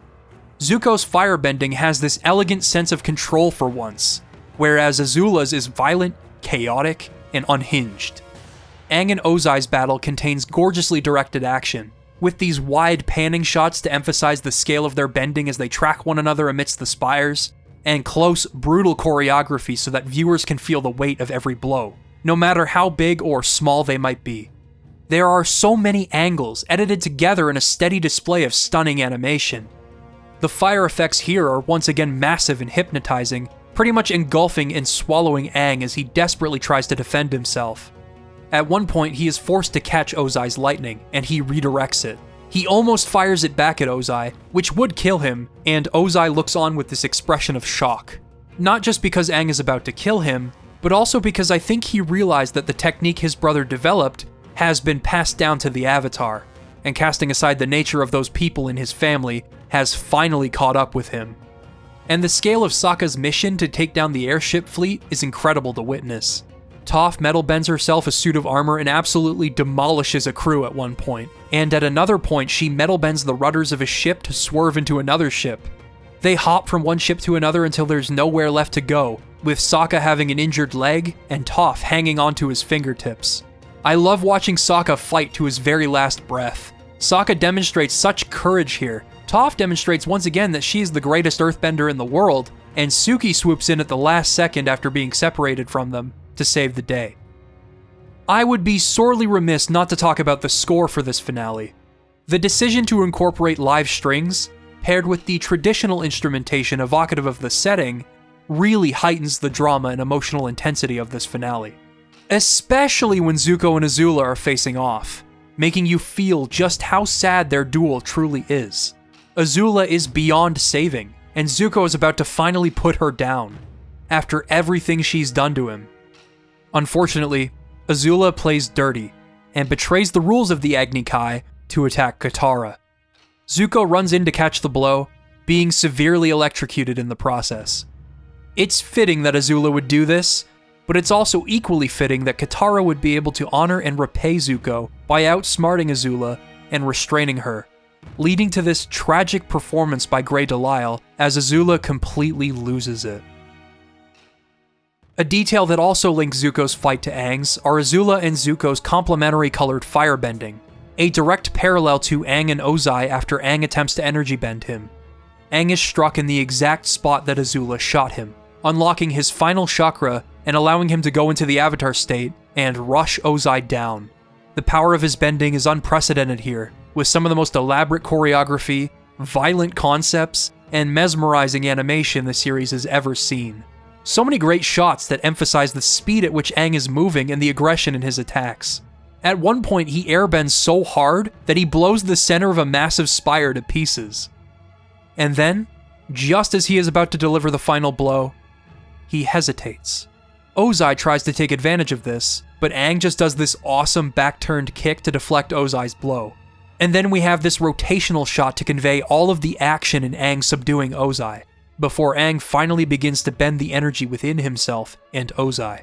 Zuko's firebending has this elegant sense of control for once, whereas Azula's is violent, chaotic, and unhinged. Aang and Ozai's battle contains gorgeously directed action, with these wide panning shots to emphasize the scale of their bending as they track one another amidst the spires, and close, brutal choreography so that viewers can feel the weight of every blow, no matter how big or small they might be. There are so many angles edited together in a steady display of stunning animation. The fire effects here are once again massive and hypnotizing, pretty much engulfing and swallowing Aang as he desperately tries to defend himself. At one point, he is forced to catch Ozai's lightning, and he redirects it. He almost fires it back at Ozai, which would kill him, and Ozai looks on with this expression of shock. Not just because Aang is about to kill him, but also because I think he realized that the technique his brother developed has been passed down to the Avatar, and casting aside the nature of those people in his family, has finally caught up with him. And the scale of Sokka's mission to take down the airship fleet is incredible to witness. Toph metal bends herself a suit of armor and absolutely demolishes a crew at one point, and at another point she metal bends the rudders of a ship to swerve into another ship. They hop from one ship to another until there's nowhere left to go, with Sokka having an injured leg and Toph hanging onto his fingertips. I love watching Sokka fight to his very last breath. Sokka demonstrates such courage here. Toph demonstrates once again that she is the greatest earthbender in the world, and Suki swoops in at the last second after being separated from them to save the day. I would be sorely remiss not to talk about the score for this finale. The decision to incorporate live strings, paired with the traditional instrumentation evocative of the setting, really heightens the drama and emotional intensity of this finale. Especially when Zuko and Azula are facing off, making you feel just how sad their duel truly is. Azula is beyond saving, and Zuko is about to finally put her down, after everything she's done to him. Unfortunately, Azula plays dirty, and betrays the rules of the Agni Kai to attack Katara. Zuko runs in to catch the blow, being severely electrocuted in the process. It's fitting that Azula would do this, but it's also equally fitting that Katara would be able to honor and repay Zuko by outsmarting Azula and restraining her, leading to this tragic performance by Grey Delisle as Azula completely loses it. A detail that also links Zuko's fight to Aang's are Azula and Zuko's complementary colored firebending, a direct parallel to Aang and Ozai after Aang attempts to energy bend him. Aang is struck in the exact spot that Azula shot him, unlocking his final chakra and allowing him to go into the Avatar state and rush Ozai down. The power of his bending is unprecedented here, with some of the most elaborate choreography, violent concepts, and mesmerizing animation the series has ever seen. So many great shots that emphasize the speed at which Aang is moving and the aggression in his attacks. At one point, he airbends so hard that he blows the center of a massive spire to pieces. And then, just as he is about to deliver the final blow, he hesitates. Ozai tries to take advantage of this, but Aang just does this awesome back-turned kick to deflect Ozai's blow. And then we have this rotational shot to convey all of the action in Aang subduing Ozai, before Aang finally begins to bend the energy within himself and Ozai.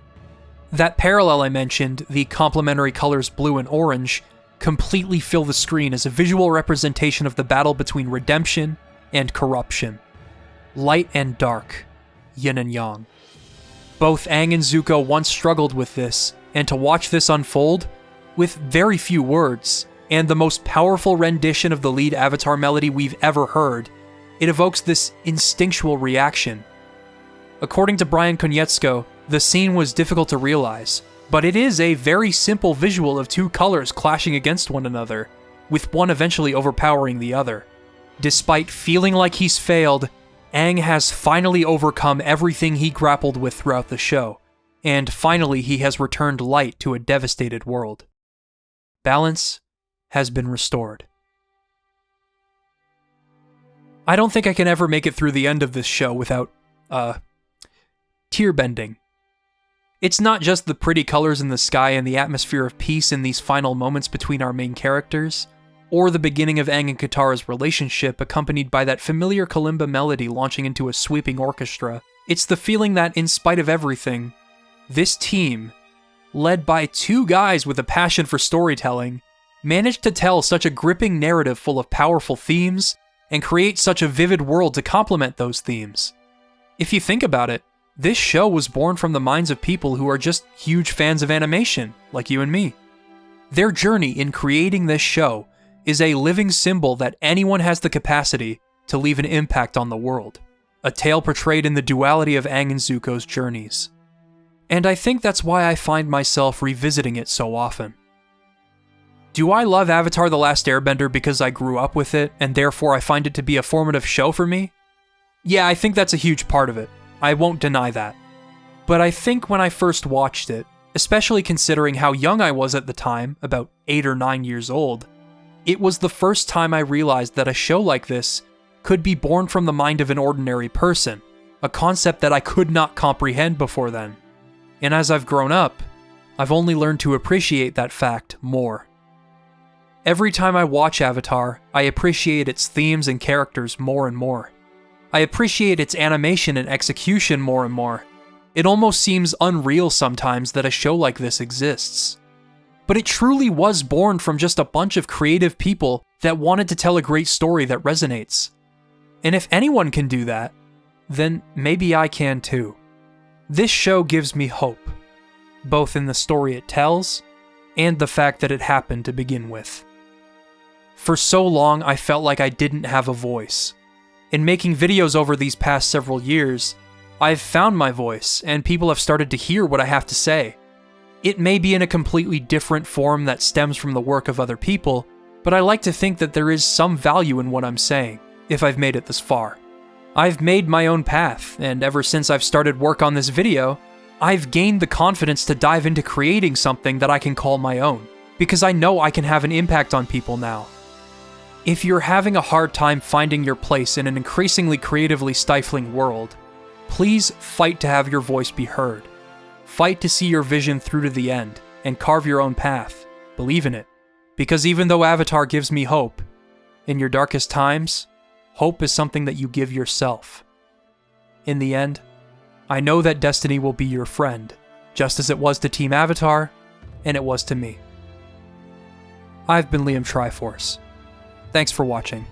That parallel I mentioned, the complementary colors blue and orange, completely fill the screen as a visual representation of the battle between redemption and corruption. Light and dark, yin and yang. Both Aang and Zuko once struggled with this, and to watch this unfold, with very few words, and the most powerful rendition of the lead Avatar melody we've ever heard, it evokes this instinctual reaction. According to Brian Konietzko, the scene was difficult to realize, but it is a very simple visual of two colors clashing against one another, with one eventually overpowering the other. Despite feeling like he's failed, Aang has finally overcome everything he grappled with throughout the show, and finally he has returned light to a devastated world. Balance has been restored. I don't think I can ever make it through the end of this show without, tear-bending. It's not just the pretty colors in the sky and the atmosphere of peace in these final moments between our main characters, or the beginning of Aang and Katara's relationship accompanied by that familiar kalimba melody launching into a sweeping orchestra. It's the feeling that, in spite of everything, this team, led by two guys with a passion for storytelling, managed to tell such a gripping narrative full of powerful themes and create such a vivid world to complement those themes. If you think about it, this show was born from the minds of people who are just huge fans of animation, like you and me. Their journey in creating this show is a living symbol that anyone has the capacity to leave an impact on the world. A tale portrayed in the duality of Aang and Zuko's journeys. And I think that's why I find myself revisiting it so often. Do I love Avatar: The Last Airbender because I grew up with it, and therefore I find it to be a formative show for me? Yeah, I think that's a huge part of it. I won't deny that. But I think when I first watched it, especially considering how young I was at the time, about 8 or 9 years old, it was the first time I realized that a show like this could be born from the mind of an ordinary person, a concept that I could not comprehend before then. And as I've grown up, I've only learned to appreciate that fact more. Every time I watch Avatar, I appreciate its themes and characters more and more. I appreciate its animation and execution more and more. It almost seems unreal sometimes that a show like this exists. But it truly was born from just a bunch of creative people that wanted to tell a great story that resonates. And if anyone can do that, then maybe I can too. This show gives me hope, both in the story it tells and the fact that it happened to begin with. For so long, I felt like I didn't have a voice. In making videos over these past several years, I've found my voice, and people have started to hear what I have to say. It may be in a completely different form that stems from the work of other people, but I like to think that there is some value in what I'm saying, if I've made it this far. I've made my own path, and ever since I've started work on this video, I've gained the confidence to dive into creating something that I can call my own, because I know I can have an impact on people now. If you're having a hard time finding your place in an increasingly creatively stifling world, please fight to have your voice be heard. Fight to see your vision through to the end, and carve your own path, Believe in it. Because even though Avatar gives me hope, in your darkest times, hope is something that you give yourself. In the end, I know that destiny will be your friend, just as it was to Team Avatar, and it was to me. I've been Liam Triforce. Thanks for watching.